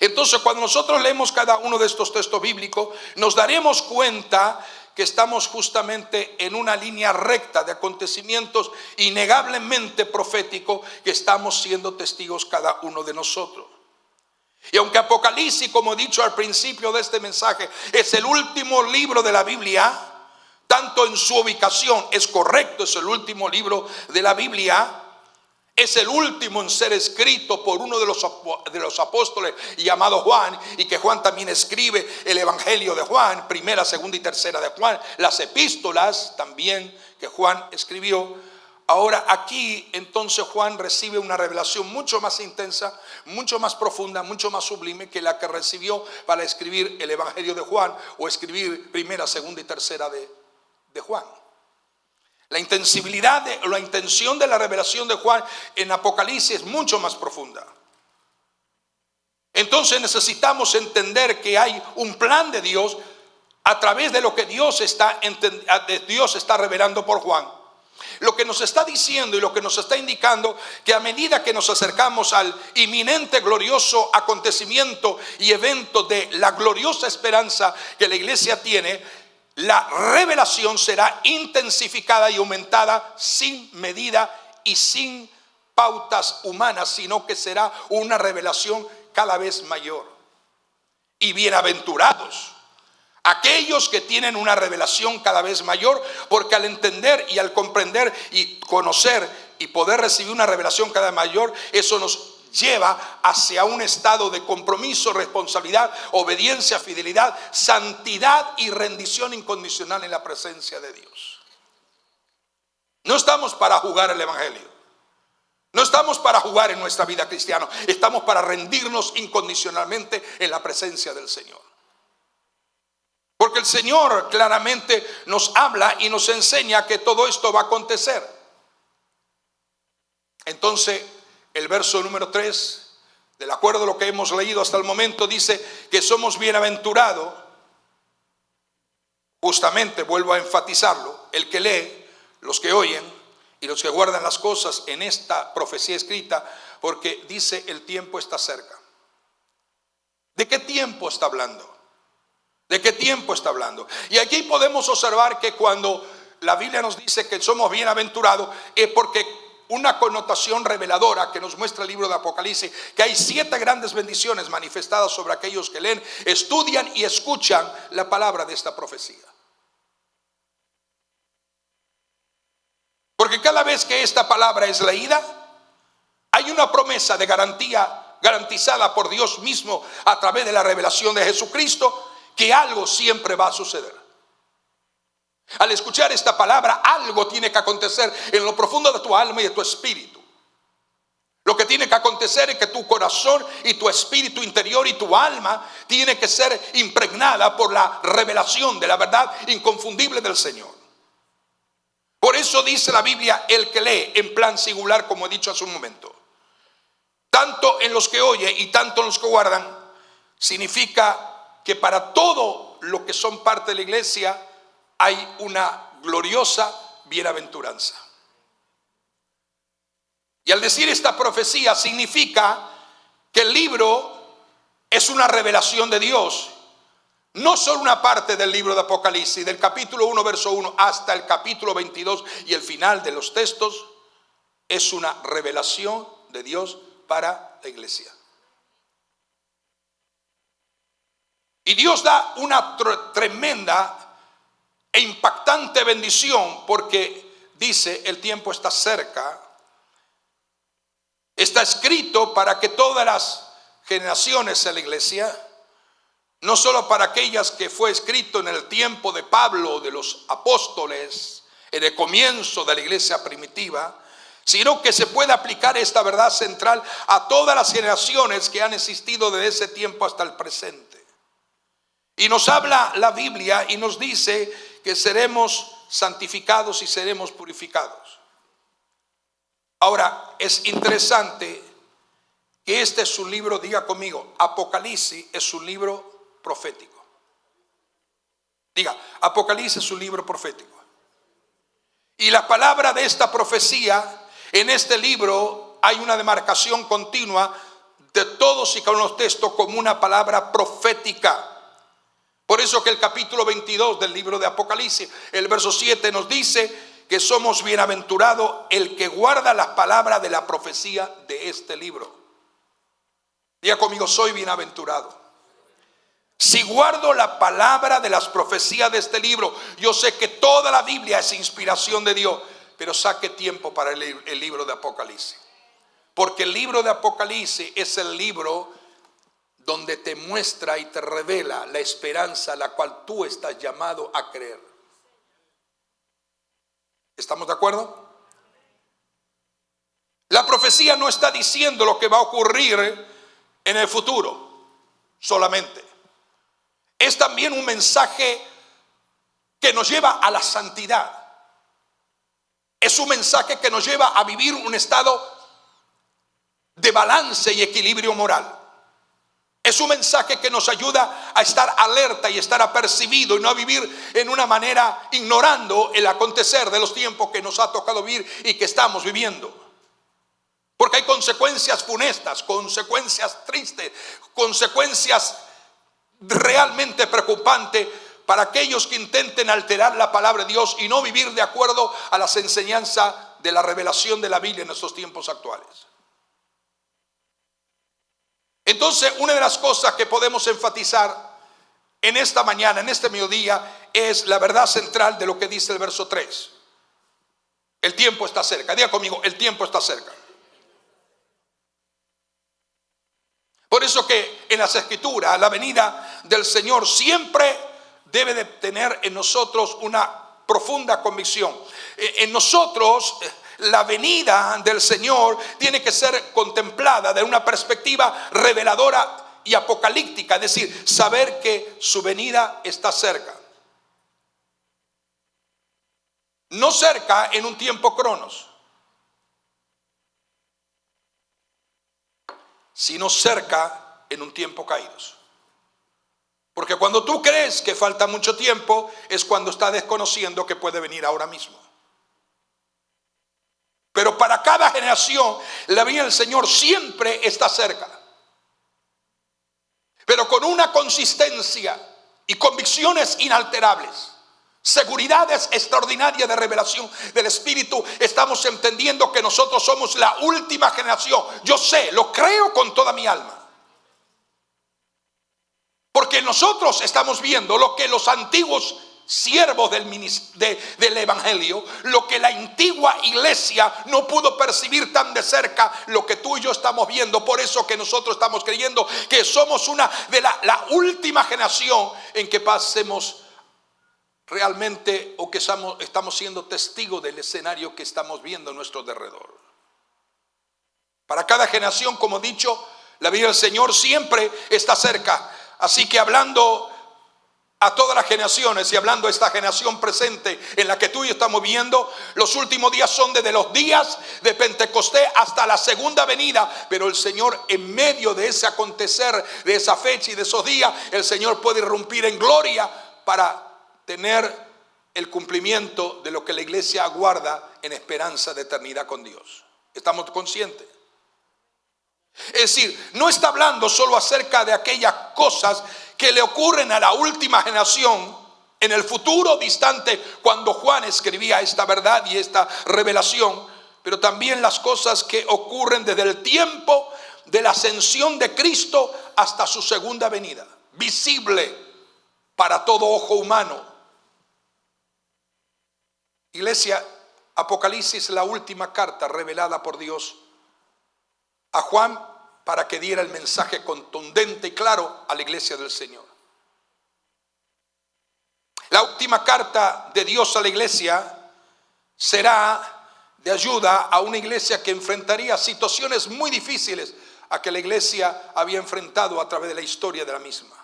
Entonces, cuando nosotros leemos cada uno de estos textos bíblicos, nos daremos cuenta que estamos justamente en una línea recta de acontecimientos innegablemente proféticos, que estamos siendo testigos cada uno de nosotros. Y aunque Apocalipsis, como he dicho al principio de este mensaje, es el último libro de la Biblia, tanto en su ubicación es correcto, es el último libro de la Biblia, es el último en ser escrito por uno de los apóstoles llamado Juan, y que Juan también escribe el Evangelio de Juan, primera, segunda y tercera de Juan, las epístolas también que Juan escribió. Ahora aquí entonces Juan recibe una revelación mucho más intensa, mucho más profunda, mucho más sublime que la que recibió para escribir el Evangelio de Juan, o escribir primera, segunda y tercera de Juan. La intensibilidad, la intención de la revelación de Juan en Apocalipsis es mucho más profunda. Entonces necesitamos entender que hay un plan de Dios a través de lo que Dios está revelando por Juan. Lo que nos está diciendo y lo que nos está indicando, que a medida que nos acercamos al inminente glorioso acontecimiento y evento de la gloriosa esperanza que la iglesia tiene, la revelación será intensificada y aumentada sin medida y sin pautas humanas, sino que será una revelación cada vez mayor. Y bienaventurados aquellos que tienen una revelación cada vez mayor, porque al entender y al comprender y conocer y poder recibir una revelación cada vez mayor, eso nos lleva hacia un estado de compromiso, responsabilidad, obediencia, fidelidad, santidad y rendición incondicional en la presencia de Dios. No estamos para jugar el evangelio, no estamos para jugar en nuestra vida cristiana, estamos para rendirnos incondicionalmente en la presencia del Señor. Porque el Señor claramente nos habla y nos enseña que todo esto va a acontecer. Entonces, el verso número 3, del acuerdo a lo que hemos leído hasta el momento, dice que somos bienaventurados. Justamente, vuelvo a enfatizarlo, el que lee, los que oyen y los que guardan las cosas en esta profecía escrita, porque dice el tiempo está cerca. ¿De qué tiempo está hablando? ¿De qué tiempo está hablando? Y aquí podemos observar que cuando la Biblia nos dice que somos bienaventurados, es porque una connotación reveladora que nos muestra el libro de Apocalipsis, que hay 7 grandes bendiciones manifestadas sobre aquellos que leen, estudian y escuchan la palabra de esta profecía. Porque cada vez que esta palabra es leída, hay una promesa de garantía garantizada por Dios mismo a través de la revelación de Jesucristo, que algo siempre va a suceder. Al escuchar esta palabra, algo tiene que acontecer en lo profundo de tu alma y de tu espíritu. Lo que tiene que acontecer es que tu corazón y tu espíritu interior y tu alma tiene que ser impregnada por la revelación de la verdad inconfundible del Señor. Por eso dice la Biblia, el que lee en plan singular, como he dicho hace un momento, tanto en los que oye y tanto en los que guardan, significa que para todo lo que son parte de la iglesia hay una gloriosa bienaventuranza. Y al decir esta profecía significa que el libro es una revelación de Dios, no solo una parte del libro de Apocalipsis, del capítulo 1 verso 1 hasta el capítulo 22 y el final de los textos, es una revelación de Dios para la iglesia. Y Dios da una tremenda e impactante bendición, porque dice el tiempo está cerca. Está escrito para que todas las generaciones de la iglesia, no solo para aquellas que fue escrito en el tiempo de Pablo, de los apóstoles, en el comienzo de la iglesia primitiva, sino que se puede aplicar esta verdad central a todas las generaciones que han existido desde ese tiempo hasta el presente. Y nos habla la Biblia y nos dice que seremos santificados y seremos purificados. Ahora, es interesante que este es un libro, diga conmigo, Apocalipsis es un libro profético. Diga, Apocalipsis es un libro profético. Y la palabra de esta profecía, en este libro hay una demarcación continua de todos y cada uno de los textos como una palabra profética. Por eso que el capítulo 22 del libro de Apocalipsis, el verso 7 nos dice que somos bienaventurados el que guarda las palabras de la profecía de este libro. Diga conmigo, soy bienaventurado. Si guardo la palabra de las profecías de este libro, yo sé que toda la Biblia es inspiración de Dios, pero saque tiempo para el libro de Apocalipsis. Porque el libro de Apocalipsis es el libro donde te muestra y te revela la esperanza a la cual tú estás llamado a creer. ¿Estamos de acuerdo? La profecía no está diciendo lo que va a ocurrir en el futuro solamente. Es también un mensaje que nos lleva a la santidad. Es un mensaje que nos lleva a vivir un estado de balance y equilibrio moral. Es un mensaje que nos ayuda a estar alerta y estar apercibido y no a vivir en una manera ignorando el acontecer de los tiempos que nos ha tocado vivir y que estamos viviendo. Porque hay consecuencias funestas, consecuencias tristes, consecuencias realmente preocupantes para aquellos que intenten alterar la palabra de Dios y no vivir de acuerdo a las enseñanzas de la revelación de la Biblia en estos tiempos actuales. Entonces, una de las cosas que podemos enfatizar en esta mañana, en este mediodía, es la verdad central de lo que dice el verso 3. El tiempo está cerca. Diga conmigo, el tiempo está cerca. Por eso que en las Escrituras, la venida del Señor siempre debe de tener en nosotros una profunda convicción. En nosotros la venida del Señor tiene que ser contemplada de una perspectiva reveladora y apocalíptica, es decir, saber que su venida está cerca. No cerca en un tiempo cronos, sino cerca en un tiempo kairos. Porque cuando tú crees que falta mucho tiempo, es cuando estás desconociendo que puede venir ahora mismo. Pero para cada generación, la venida del Señor siempre está cerca. Pero con una consistencia y convicciones inalterables, seguridades extraordinarias de revelación del Espíritu, estamos entendiendo que nosotros somos la última generación. Yo sé, lo creo con toda mi alma. Porque nosotros estamos viendo lo que los antiguos siervos del Evangelio, lo que la antigua iglesia no pudo percibir tan de cerca, lo que tú y yo estamos viendo. Por eso que nosotros estamos creyendo que somos una de la última generación en que pasemos realmente, o que estamos siendo testigos del escenario que estamos viendo a nuestro alrededor. Para cada generación, como he dicho, la venida del Señor siempre está cerca. Así que hablando a todas las generaciones y hablando a esta generación presente en la que tú y yo estamos viendo, los últimos días son desde los días de Pentecostés hasta la segunda venida. Pero el Señor, en medio de ese acontecer, de esa fecha y de esos días, el Señor puede irrumpir en gloria para tener el cumplimiento de lo que la iglesia aguarda en esperanza de eternidad con Dios. ¿Estamos conscientes? Es decir, no está hablando solo acerca de aquellas cosas que le ocurren a la última generación en el futuro distante, cuando Juan escribía esta verdad y esta revelación, pero también las cosas que ocurren desde el tiempo de la ascensión de Cristo hasta su segunda venida, visible para todo ojo humano. Iglesia, Apocalipsis es la última carta revelada por Dios a Juan para que diera el mensaje contundente y claro a la iglesia del Señor. La última carta de Dios a la iglesia será de ayuda a una iglesia que enfrentaría situaciones muy difíciles a que la iglesia había enfrentado a través de la historia de la misma.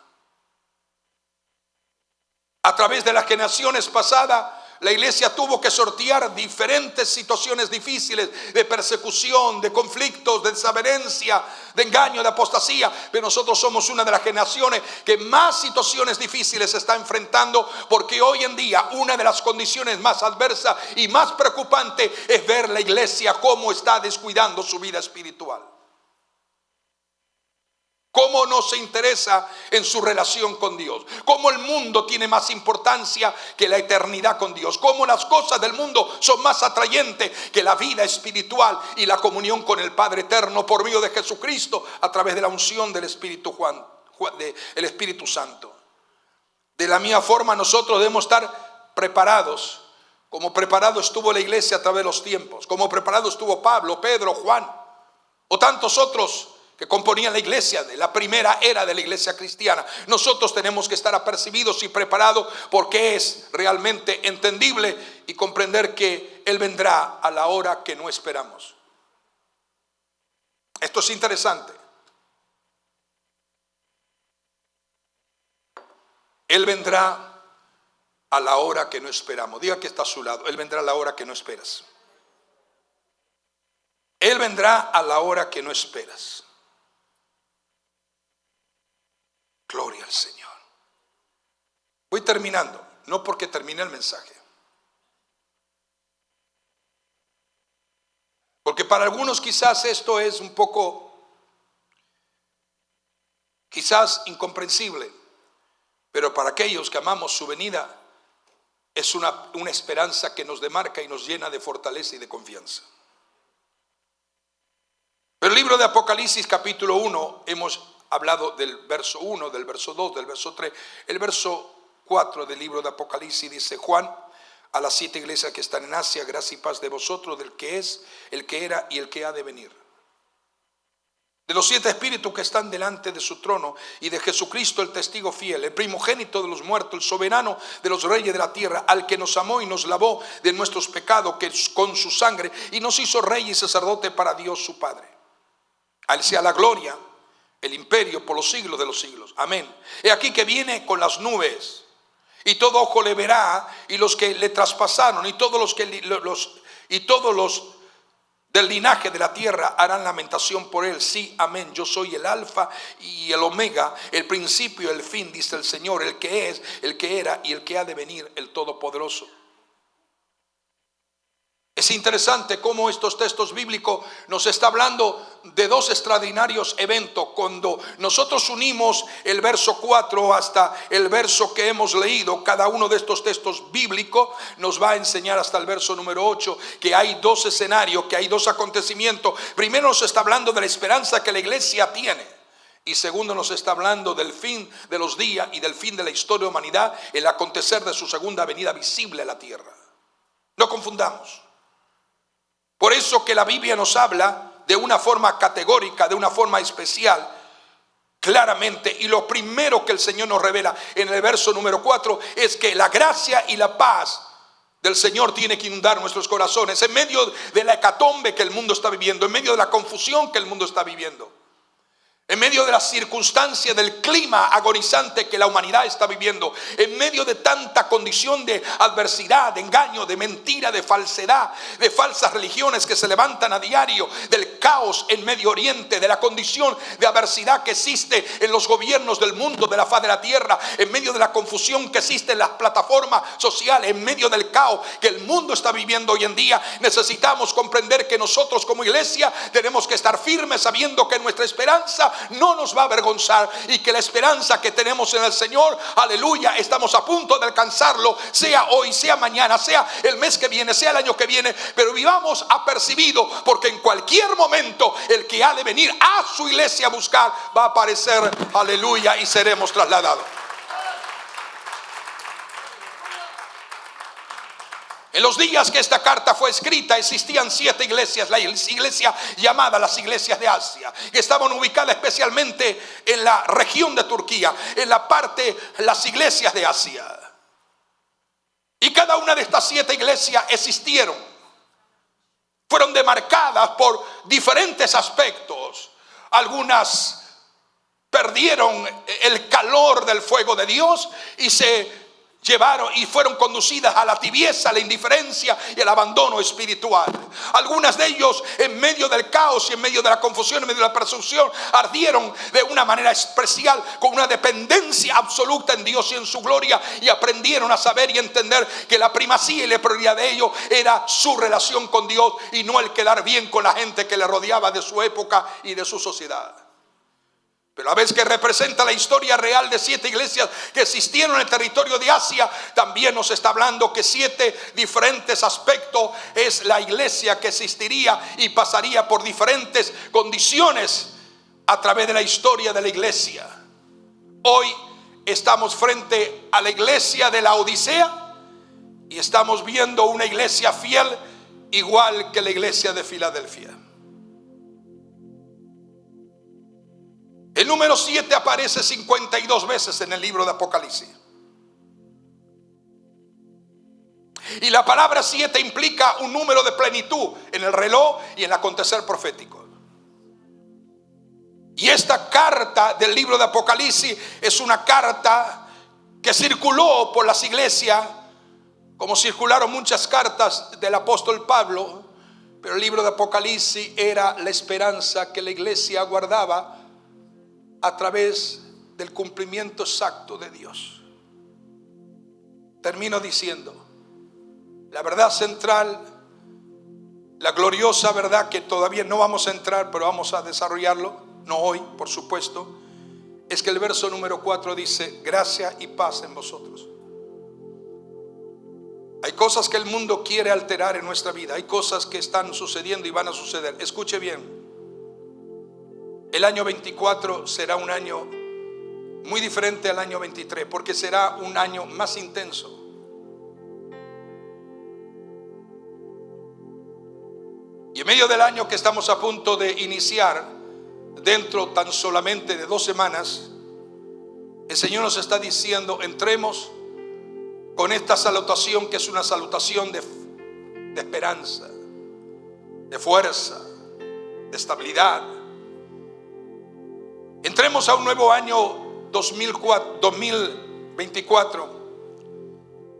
A través de las generaciones pasadas, la iglesia tuvo que sortear diferentes situaciones difíciles de persecución, de conflictos, de desavenencia, de engaño, de apostasía. Pero nosotros somos una de las generaciones que más situaciones difíciles se está enfrentando, porque hoy en día una de las condiciones más adversas y más preocupantes es ver la iglesia cómo está descuidando su vida espiritual. Cómo no se interesa en su relación con Dios. Cómo el mundo tiene más importancia que la eternidad con Dios. Cómo las cosas del mundo son más atrayentes que la vida espiritual y la comunión con el Padre eterno por medio de Jesucristo a través de la unción del Espíritu el Espíritu Santo. De la misma forma nosotros debemos estar preparados, como preparado estuvo la iglesia a través de los tiempos, como preparado estuvo Pablo, Pedro, Juan o tantos otros que componían la iglesia de la primera era de la iglesia cristiana. Nosotros tenemos que estar apercibidos y preparados, porque es realmente entendible y comprender que Él vendrá a la hora que no esperamos. Esto es interesante. Él vendrá a la hora que no esperamos. Diga que está a su lado. Él vendrá a la hora que no esperas. Él vendrá a la hora que no esperas. Gloria al Señor. Voy terminando, no porque termine el mensaje. Porque para algunos quizás esto es un poco, quizás incomprensible, pero para aquellos que amamos su venida, es una esperanza que nos demarca y nos llena de fortaleza y de confianza. Pero el libro de Apocalipsis capítulo 1, hemos hablado del verso 1, del verso 2, del verso 3. El verso 4 del libro de Apocalipsis dice: Juan, a las 7 iglesias que están en Asia, gracia y paz de vosotros, del que es, el que era y el que ha de venir. De los 7 espíritus que están delante de su trono y de Jesucristo el testigo fiel, el primogénito de los muertos, el soberano de los reyes de la tierra, al que nos amó y nos lavó de nuestros pecados que con su sangre y nos hizo rey y sacerdote para Dios su Padre. A él sea la gloria, el imperio por los siglos de los siglos. Amén. He aquí que viene con las nubes y todo ojo le verá, y los que le traspasaron y todos los del linaje de la tierra harán lamentación por él. Sí, amén. Yo soy el alfa y el omega, el principio y el fin, dice el Señor, el que es, el que era y el que ha de venir, el todopoderoso. Es interesante cómo estos textos bíblicos nos está hablando de dos extraordinarios eventos. Cuando nosotros unimos el verso 4 hasta el verso que hemos leído, cada uno de estos textos bíblicos nos va a enseñar hasta el verso número 8 que hay dos escenarios, que hay dos acontecimientos. Primero nos está hablando de la esperanza que la iglesia tiene, y segundo nos está hablando del fin de los días y del fin de la historia de la humanidad, el acontecer de su segunda venida visible a la tierra. No confundamos. Por eso que la Biblia nos habla de una forma categórica, de una forma especial, claramente. Y lo primero que el Señor nos revela en el verso número 4 es que la gracia y la paz del Señor tiene que inundar nuestros corazones en medio de la hecatombe que el mundo está viviendo, en medio de la confusión que el mundo está viviendo, en medio de las circunstancias del clima agonizante que la humanidad está viviendo, en medio de tanta condición de adversidad, de engaño, de mentira, de falsedad, de falsas religiones que se levantan a diario, del caos en Medio Oriente, de la condición de adversidad que existe en los gobiernos del mundo, de la faz de la tierra, en medio de la confusión que existe en las plataformas sociales, en medio del caos que el mundo está viviendo hoy en día. Necesitamos comprender que nosotros como iglesia tenemos que estar firmes, sabiendo que nuestra esperanza no nos va a avergonzar, y que la esperanza que tenemos en el Señor, aleluya, estamos a punto de alcanzarlo, sea hoy, sea mañana, sea el mes que viene, sea el año que viene, pero vivamos apercibidos, porque en cualquier momento el que ha de venir a su iglesia a buscar va a aparecer, aleluya, y seremos trasladados. En los días que esta carta fue escrita existían 7 iglesias, la iglesia llamada las iglesias de Asia, que estaban ubicadas especialmente en la región de Turquía, en la parte, las iglesias de Asia. Y cada una de estas 7 iglesias existieron, fueron demarcadas por diferentes aspectos. Algunas perdieron el calor del fuego de Dios y se llevaron y fueron conducidas a la tibieza, a la indiferencia y al abandono espiritual. Algunas de ellos, en medio del caos y en medio de la confusión, en medio de la persecución, ardieron de una manera especial con una dependencia absoluta en Dios y en su gloria, y aprendieron a saber y entender que la primacía y la prioridad de ellos era su relación con Dios y no el quedar bien con la gente que le rodeaba de su época y de su sociedad. Pero a la vez que representa la historia real de 7 iglesias que existieron en el territorio de Asia, también nos está hablando que 7 diferentes aspectos es la iglesia que existiría y pasaría por diferentes condiciones a través de la historia de la iglesia. Hoy estamos frente a la iglesia de la Odisea y estamos viendo una iglesia fiel igual que la iglesia de Filadelfia. El número 7 aparece 52 veces en el libro de Apocalipsis. Y la palabra 7 implica un número de plenitud en el reloj y en el acontecer profético. Y esta carta del libro de Apocalipsis es una carta que circuló por las iglesias, como circularon muchas cartas del apóstol Pablo. Pero el libro de Apocalipsis era la esperanza que la iglesia guardaba a través del cumplimiento exacto de Dios. Termino diciendo, la verdad central, la gloriosa verdad que todavía no vamos a entrar, pero vamos a desarrollarlo, no hoy, por supuesto, es que el verso número 4 dice: gracia y paz en vosotros. Hay cosas que el mundo quiere alterar en nuestra vida, hay cosas que están sucediendo y van a suceder. Escuche bien, el año 24 será un año muy diferente al año 23, porque será un año más intenso. Y en medio del año que estamos a punto de iniciar, dentro tan solamente de 2 semanas, el Señor nos está diciendo: entremos con esta salutación, que es una salutación de esperanza, de fuerza, de estabilidad. Entremos a un nuevo año 2024,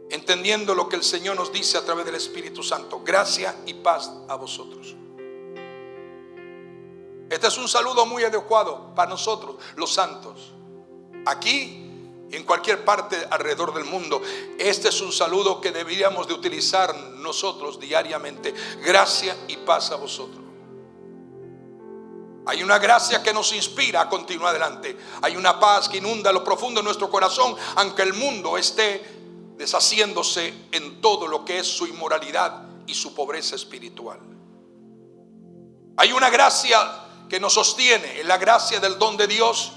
entendiendo lo que el Señor nos dice a través del Espíritu Santo: gracia y paz a vosotros. Este es un saludo muy adecuado para nosotros, los santos, aquí y en cualquier parte alrededor del mundo. Este es un saludo que deberíamos de utilizar nosotros diariamente: gracia y paz a vosotros. Hay una gracia que nos inspira a continuar adelante. Hay una paz que inunda lo profundo de nuestro corazón, aunque el mundo esté deshaciéndose en todo lo que es su inmoralidad y su pobreza espiritual. Hay una gracia que nos sostiene, es la gracia del don de Dios,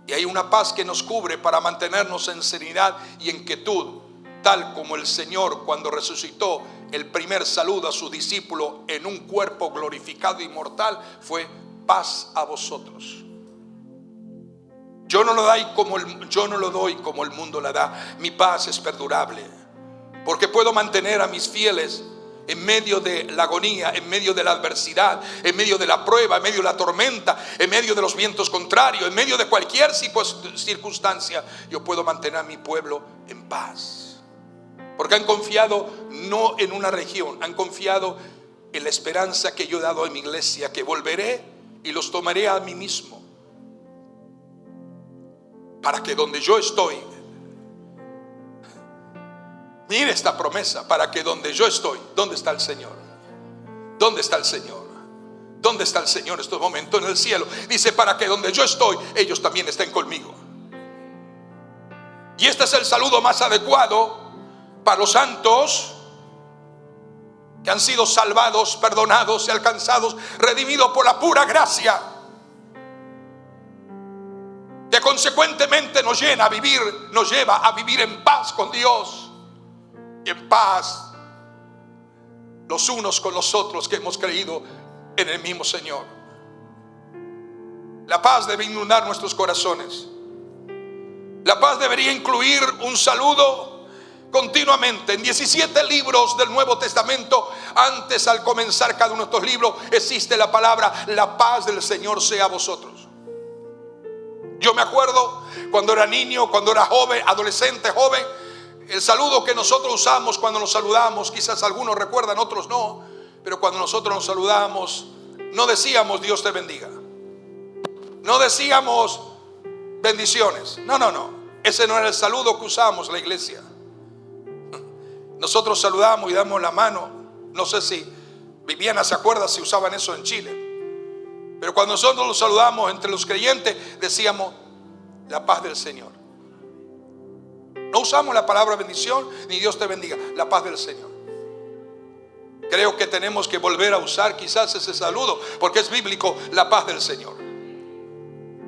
y hay una paz que nos cubre para mantenernos en serenidad y en quietud, tal como el Señor, cuando resucitó, el primer saludo a sus discípulos en un cuerpo glorificado y mortal fue: paz a vosotros. Yo no lo doy como el mundo la da. Mi paz es perdurable, porque puedo mantener a mis fieles en medio de la agonía, en medio de la adversidad, en medio de la prueba, en medio de la tormenta, en medio de los vientos contrarios, en medio de cualquier circunstancia. Yo puedo mantener a mi pueblo en paz, porque han confiado no en una región, han confiado en la esperanza que yo he dado a mi iglesia, que volveré y los tomaré a mí mismo, para que donde yo estoy, mire esta promesa, para que donde yo estoy, ¿dónde está el Señor? ¿Dónde está el Señor? ¿Dónde está el Señor en estos momentos? En el cielo. Dice: para que donde yo estoy, ellos también estén conmigo. Y este es el saludo más adecuado para los santos que han sido salvados, perdonados y alcanzados, redimidos por la pura gracia, que consecuentemente nos lleva a vivir en paz con Dios y en paz los unos con los otros que hemos creído en el mismo Señor. La paz debe inundar nuestros corazones. La paz debería incluir un saludo continuamente. En 17 libros del Nuevo Testamento, antes, al comenzar cada uno de estos libros, existe la palabra: la paz del Señor sea a vosotros. Yo me acuerdo cuando era niño, cuando era joven, adolescente, joven, el saludo que nosotros usamos cuando nos saludamos, quizás algunos recuerdan, otros no, pero cuando nosotros nos saludamos, no decíamos Dios te bendiga, no decíamos bendiciones, no, ese no era el saludo que usábamos en la iglesia. Nosotros saludamos y damos la mano. No sé si Viviana se acuerda si usaban eso en Chile, pero cuando nosotros los saludamos entre los creyentes, decíamos: la paz del Señor. No usamos la palabra bendición ni Dios te bendiga, la paz del Señor. Creo que tenemos que volver a usar quizás ese saludo, porque es bíblico: la paz del Señor.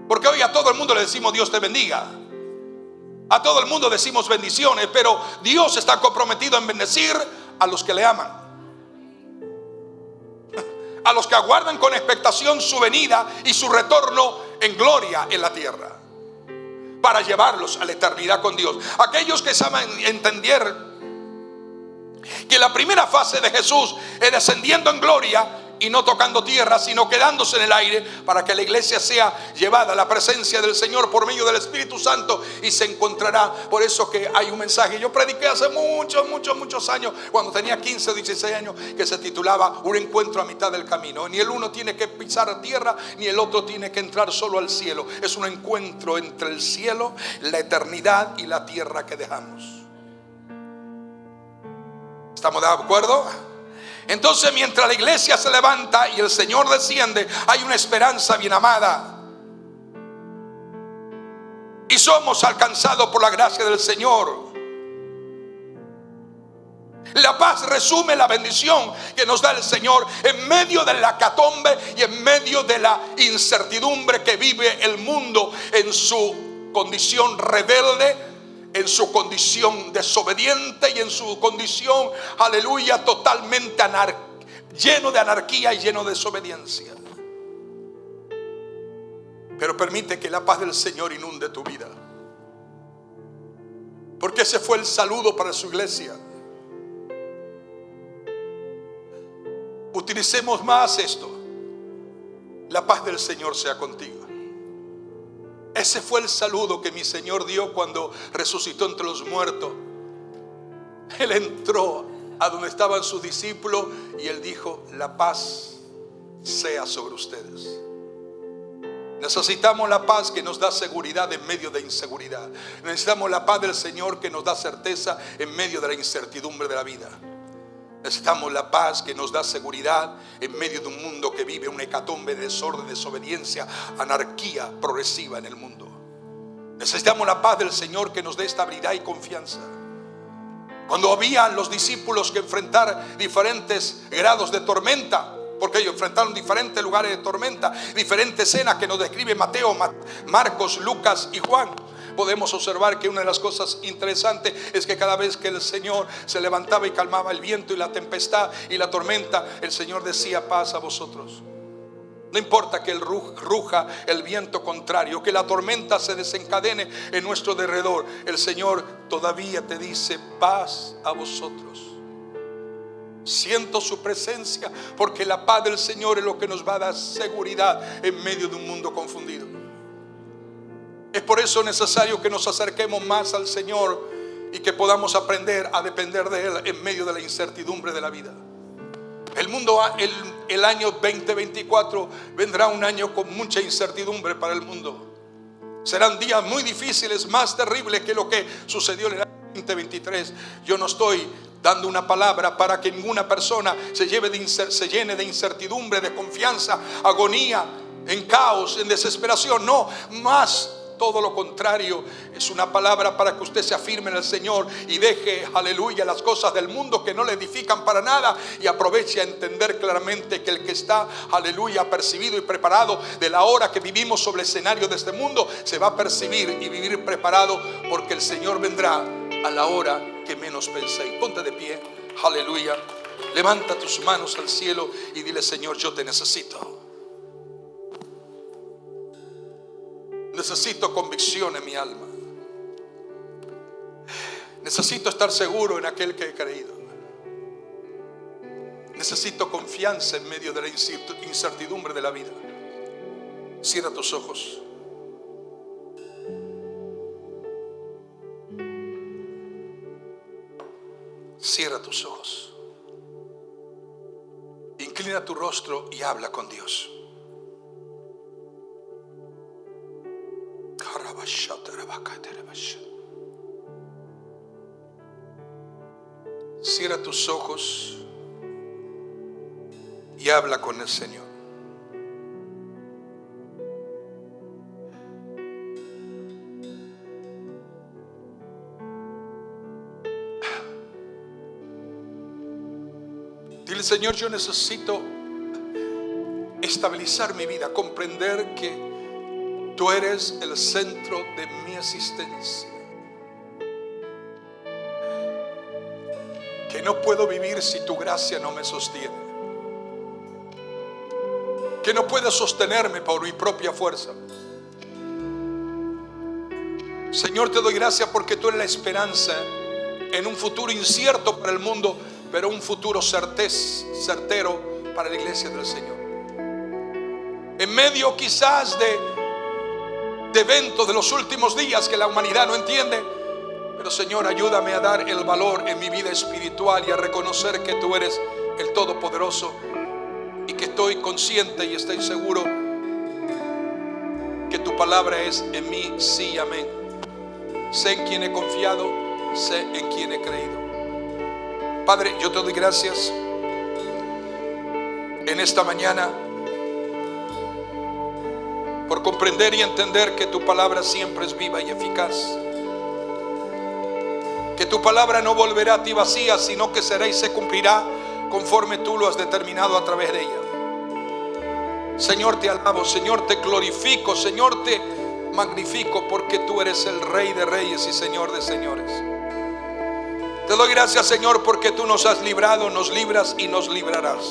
Porque hoy a todo el mundo le decimos Dios te bendiga, a todo el mundo decimos bendiciones, pero Dios está comprometido en bendecir a los que le aman, a los que aguardan con expectación su venida y su retorno en gloria en la tierra, para llevarlos a la eternidad con Dios. Aquellos que saben entender que la primera fase de Jesús es descendiendo en gloria y no tocando tierra, sino quedándose en el aire, para que la iglesia sea llevada a la presencia del Señor por medio del Espíritu Santo y se encontrará. Por eso que hay un mensaje, yo prediqué hace muchos años, cuando tenía 15 o 16 años, que se titulaba Un encuentro a mitad del camino. Ni el uno tiene que pisar tierra, ni el otro tiene que entrar solo al cielo. Es un encuentro entre el cielo, la eternidad y la tierra que dejamos. ¿Estamos de acuerdo? Entonces, mientras la iglesia se levanta y el Señor desciende, hay una esperanza bien amada. Y somos alcanzados por la gracia del Señor. La paz resume la bendición que nos da el Señor en medio de la hecatombe y en medio de la incertidumbre que vive el mundo en su condición rebelde, en su condición desobediente y en su condición, aleluya, totalmente lleno de anarquía y lleno de desobediencia. Pero permite que la paz del Señor inunde tu vida, porque ese fue el saludo para su iglesia. Utilicemos más esto: la paz del Señor sea contigo. Ese fue el saludo que mi Señor dio cuando resucitó entre los muertos. Él entró a donde estaban sus discípulos y Él dijo: la paz sea sobre ustedes. Necesitamos la paz que nos da seguridad en medio de inseguridad. Necesitamos la paz del Señor que nos da certeza en medio de la incertidumbre de la vida. Necesitamos la paz que nos da seguridad en medio de un mundo que vive una hecatombe de desorden, desobediencia, anarquía progresiva en el mundo. Necesitamos la paz del Señor que nos dé estabilidad y confianza. Cuando habían los discípulos que enfrentar diferentes grados de tormenta, porque ellos enfrentaron diferentes lugares de tormenta, diferentes escenas que nos describe Mateo, Marcos, Lucas y Juan, podemos observar que una de las cosas interesantes es que cada vez que el Señor se levantaba y calmaba el viento y la tempestad y la tormenta, el Señor decía: paz a vosotros. No importa que ruja el viento contrario, que la tormenta se desencadene en nuestro derredor, el Señor todavía te dice: paz a vosotros. Siento su presencia, porque la paz del Señor es lo que nos va a dar seguridad en medio de un mundo confundido. Es por eso necesario que nos acerquemos más al Señor y que podamos aprender a depender de Él en medio de la incertidumbre de la vida. El mundo, el año 2024 vendrá un año con mucha incertidumbre para el mundo. Serán días muy difíciles, más terribles que lo que sucedió en el año 2023. Yo no estoy dando una palabra para que ninguna persona se llene de incertidumbre, de confianza, agonía, en caos, en desesperación. No, más todo lo contrario, es una palabra para que usted se afirme en el Señor y deje, aleluya, las cosas del mundo que no le edifican para nada, y aproveche a entender claramente que el que está, aleluya, percibido y preparado de la hora que vivimos sobre el escenario de este mundo, se va a percibir y vivir preparado, porque el Señor vendrá a la hora que menos penséis. Ponte de pie, aleluya, levanta tus manos al cielo y dile: Señor, yo te necesito. Necesito convicción en mi alma. Necesito estar seguro en aquel que he creído. Necesito confianza en medio de la incertidumbre de la vida. Cierra tus ojos. Cierra tus ojos. Inclina tu rostro y habla con Dios. Cierra tus ojos y habla con el Señor. Dile: Señor, yo necesito estabilizar mi vida, comprender que Tú eres el centro de mi existencia, que no puedo vivir si tu gracia no me sostiene, que no puedo sostenerme por mi propia fuerza. Señor, te doy gracias porque tú eres la esperanza en un futuro incierto para el mundo, pero un futuro certero para la iglesia del Señor. En medio quizás de eventos de los últimos días que la humanidad no entiende, pero Señor, ayúdame a dar el valor en mi vida espiritual y a reconocer que tú eres el Todopoderoso, y que estoy consciente y estoy seguro que tu palabra es en mí sí y amén. Sé en quién he confiado, sé en quién he creído. Padre, yo te doy gracias en esta mañana por comprender y entender que tu palabra siempre es viva y eficaz, que tu palabra no volverá a ti vacía, sino que será y se cumplirá conforme tú lo has determinado a través de ella. Señor, te alabo, Señor, te glorifico, Señor, te magnifico, porque tú eres el Rey de reyes y Señor de señores. Te doy gracias, Señor, porque tú nos has librado, nos libras y nos librarás.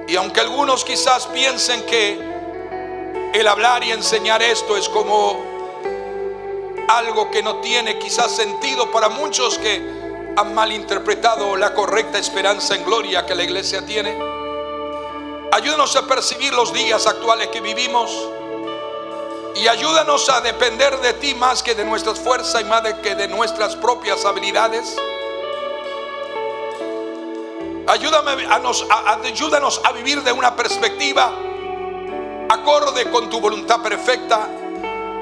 Y aunque algunos quizás piensen que el hablar y enseñar esto es como algo que no tiene quizás sentido para muchos que han malinterpretado la correcta esperanza en gloria que la iglesia tiene, ayúdanos a percibir los días actuales que vivimos y ayúdanos a depender de ti más que de nuestras fuerzas y más que de nuestras propias habilidades. Ayúdanos a vivir de una perspectiva acorde con tu voluntad perfecta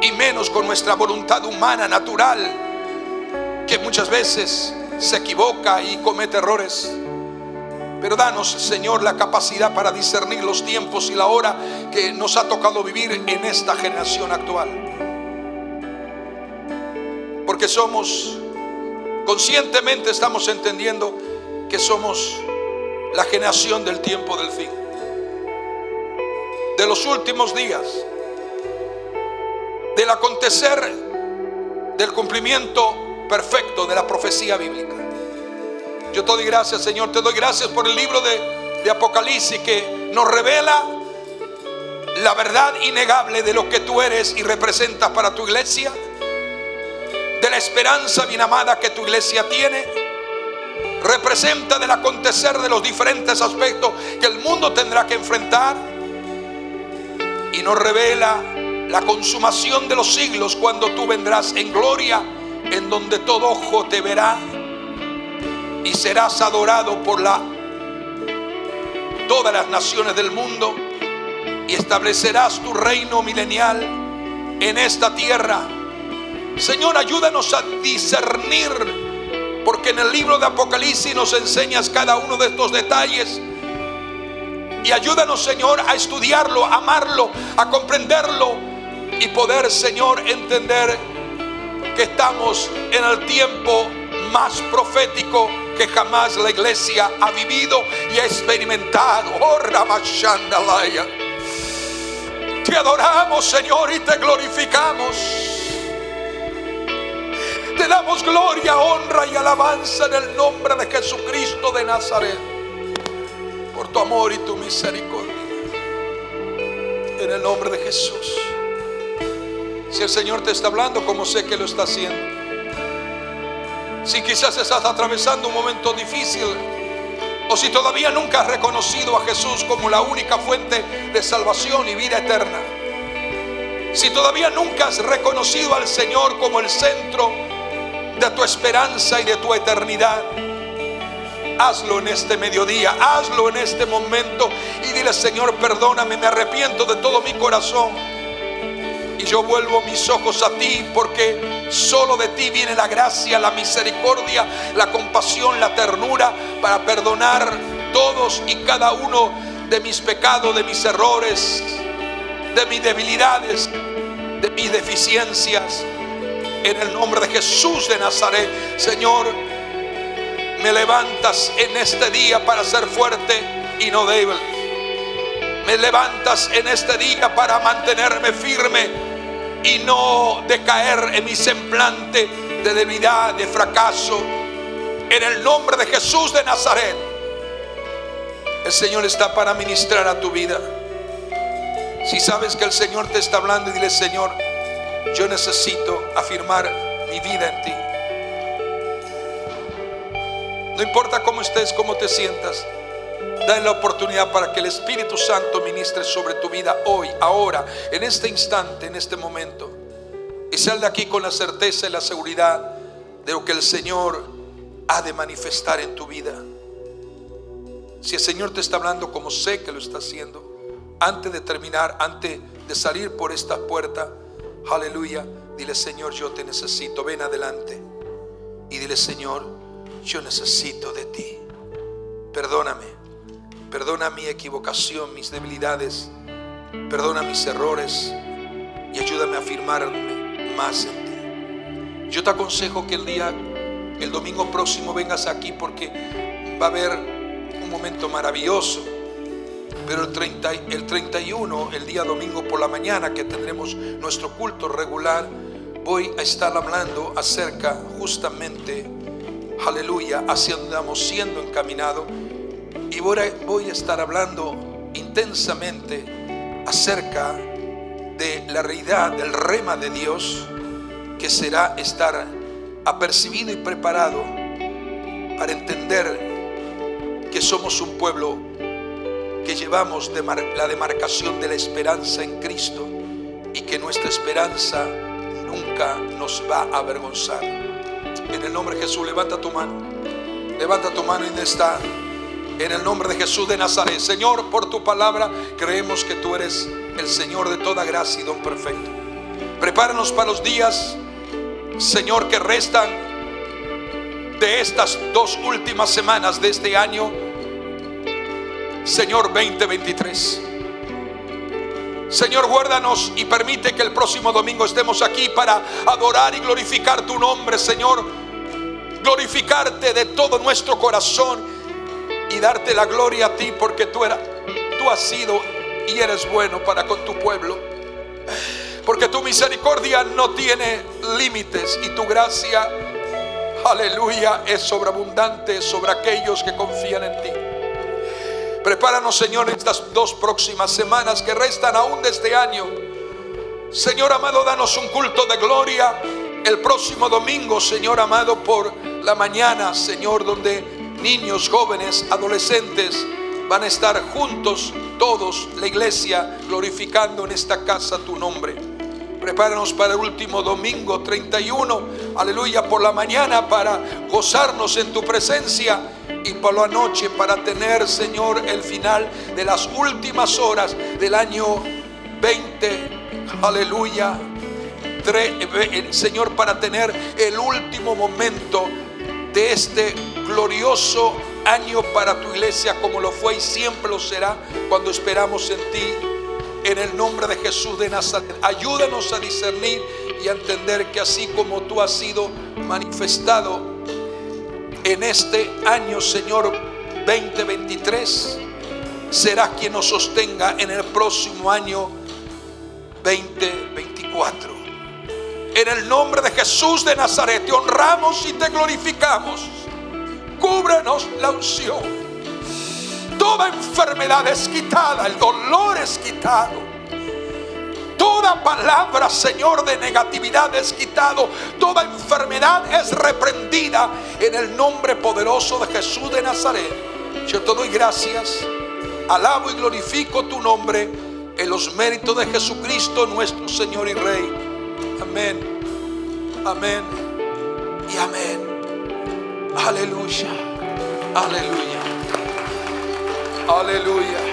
y menos con nuestra voluntad humana natural, que muchas veces se equivoca y comete errores. Pero danos, Señor, la capacidad para discernir los tiempos y la hora que nos ha tocado vivir en esta generación actual, porque conscientemente estamos entendiendo que somos la generación del tiempo del fin, de los últimos días, del acontecer del cumplimiento perfecto de la profecía bíblica. Yo te doy gracias, Señor, te doy gracias por el libro de Apocalipsis, que nos revela la verdad innegable de lo que tú eres y representas para tu iglesia, de la esperanza bien amada que tu iglesia tiene. Representa del acontecer de los diferentes aspectos que el mundo tendrá que enfrentar, y nos revela la consumación de los siglos, cuando tú vendrás en gloria, en donde todo ojo te verá y serás adorado por todas las naciones del mundo, y establecerás tu reino milenial en esta tierra. Señor, ayúdanos a discernir, porque en el libro de Apocalipsis nos enseñas cada uno de estos detalles. Y ayúdanos, Señor, a estudiarlo, a amarlo, a comprenderlo, y poder, Señor, entender que estamos en el tiempo más profético que jamás la iglesia ha vivido y ha experimentado. Oh, Ramashandalaya. Te adoramos, Señor, y te glorificamos. Te damos gloria, honra y alabanza en el nombre de Jesucristo de Nazaret, por tu amor y tu misericordia. En el nombre de Jesús. Si el Señor te está hablando, como sé que lo está haciendo, si quizás estás atravesando un momento difícil, o si todavía nunca has reconocido a Jesús como la única fuente de salvación y vida eterna, si todavía nunca has reconocido al Señor como el centro de tu esperanza y de tu eternidad, hazlo en este mediodía, hazlo en este momento y dile: Señor, perdóname, me arrepiento de todo mi corazón y yo vuelvo mis ojos a ti, porque solo de ti viene la gracia, la misericordia, la compasión, la ternura para perdonar todos y cada uno de mis pecados, de mis errores, de mis debilidades, de mis deficiencias. En el nombre de Jesús de Nazaret, Señor, me levantas en este día para ser fuerte y no débil. Me levantas en este día para mantenerme firme y no decaer en mi semblante de debilidad, de fracaso. En el nombre de Jesús de Nazaret, el Señor está para ministrar a tu vida. Si sabes que el Señor te está hablando, dile: Señor, yo necesito afirmar mi vida en ti. No importa cómo estés, cómo te sientas, dale la oportunidad para que el Espíritu Santo ministre sobre tu vida hoy, ahora, en este instante, en este momento. Y sal de aquí con la certeza y la seguridad de lo que el Señor ha de manifestar en tu vida. Si el Señor te está hablando, como sé que lo está haciendo, antes de terminar, antes de salir por esta puerta, aleluya, dile: Señor, yo te necesito. Ven adelante y dile: Señor, yo necesito de ti. Perdóname, perdona mi equivocación, mis debilidades, perdona mis errores y ayúdame a afirmarme más en ti. Yo te aconsejo que el domingo próximo vengas aquí, porque va a haber un momento maravilloso. Pero el 31, el día domingo por la mañana, que tendremos nuestro culto regular, voy a estar hablando acerca justamente, aleluya, hacia donde estamos siendo encaminados. Y voy a estar hablando intensamente acerca de la realidad del rema de Dios, que será estar apercibido y preparado para entender que somos un pueblo que llevamos la demarcación de la esperanza en Cristo, y que nuestra esperanza nunca nos va a avergonzar. En el nombre de Jesús, levanta tu mano y donde está. En el nombre de Jesús de Nazaret, Señor, por tu palabra creemos que tú eres el Señor de toda gracia y don perfecto. Prepáranos para los días, Señor, que restan de estas 2 últimas semanas de este año, Señor, 2023. Señor, guárdanos y permite que el próximo domingo estemos aquí para adorar y glorificar tu nombre, Señor. Glorificarte de todo nuestro corazón y darte la gloria a ti, porque tú has sido y eres bueno para con tu pueblo. Porque tu misericordia no tiene límites y tu gracia, aleluya, es sobreabundante sobre aquellos que confían en ti. Prepáranos, Señor, estas 2 próximas semanas que restan aún de este año. Señor amado, danos un culto de gloria el próximo domingo, Señor amado, por la mañana, Señor, donde niños, jóvenes, adolescentes van a estar juntos, todos, la iglesia, glorificando en esta casa tu nombre. Prepáranos para el último domingo 31, aleluya, por la mañana para gozarnos en tu presencia, y por la noche para tener, Señor, el final de las últimas horas del año 20, aleluya, Señor, para tener el último momento de este glorioso año para tu iglesia, como lo fue y siempre lo será cuando esperamos en ti. En el nombre de Jesús de Nazaret, ayúdanos a discernir y a entender que así como tú has sido manifestado en este año, Señor, 2023, serás quien nos sostenga en el próximo año 2024. En el nombre de Jesús de Nazaret te honramos y te glorificamos. Cúbrenos la unción. Toda enfermedad es quitada, el dolor es quitado. Toda palabra, Señor, de negatividad es quitado. Toda enfermedad es reprendida en el nombre poderoso de Jesús de Nazaret. Yo te doy gracias, alabo y glorifico tu nombre en los méritos de Jesucristo, nuestro Señor y Rey. Amén, amén y amén. Aleluya, aleluya, aleluya.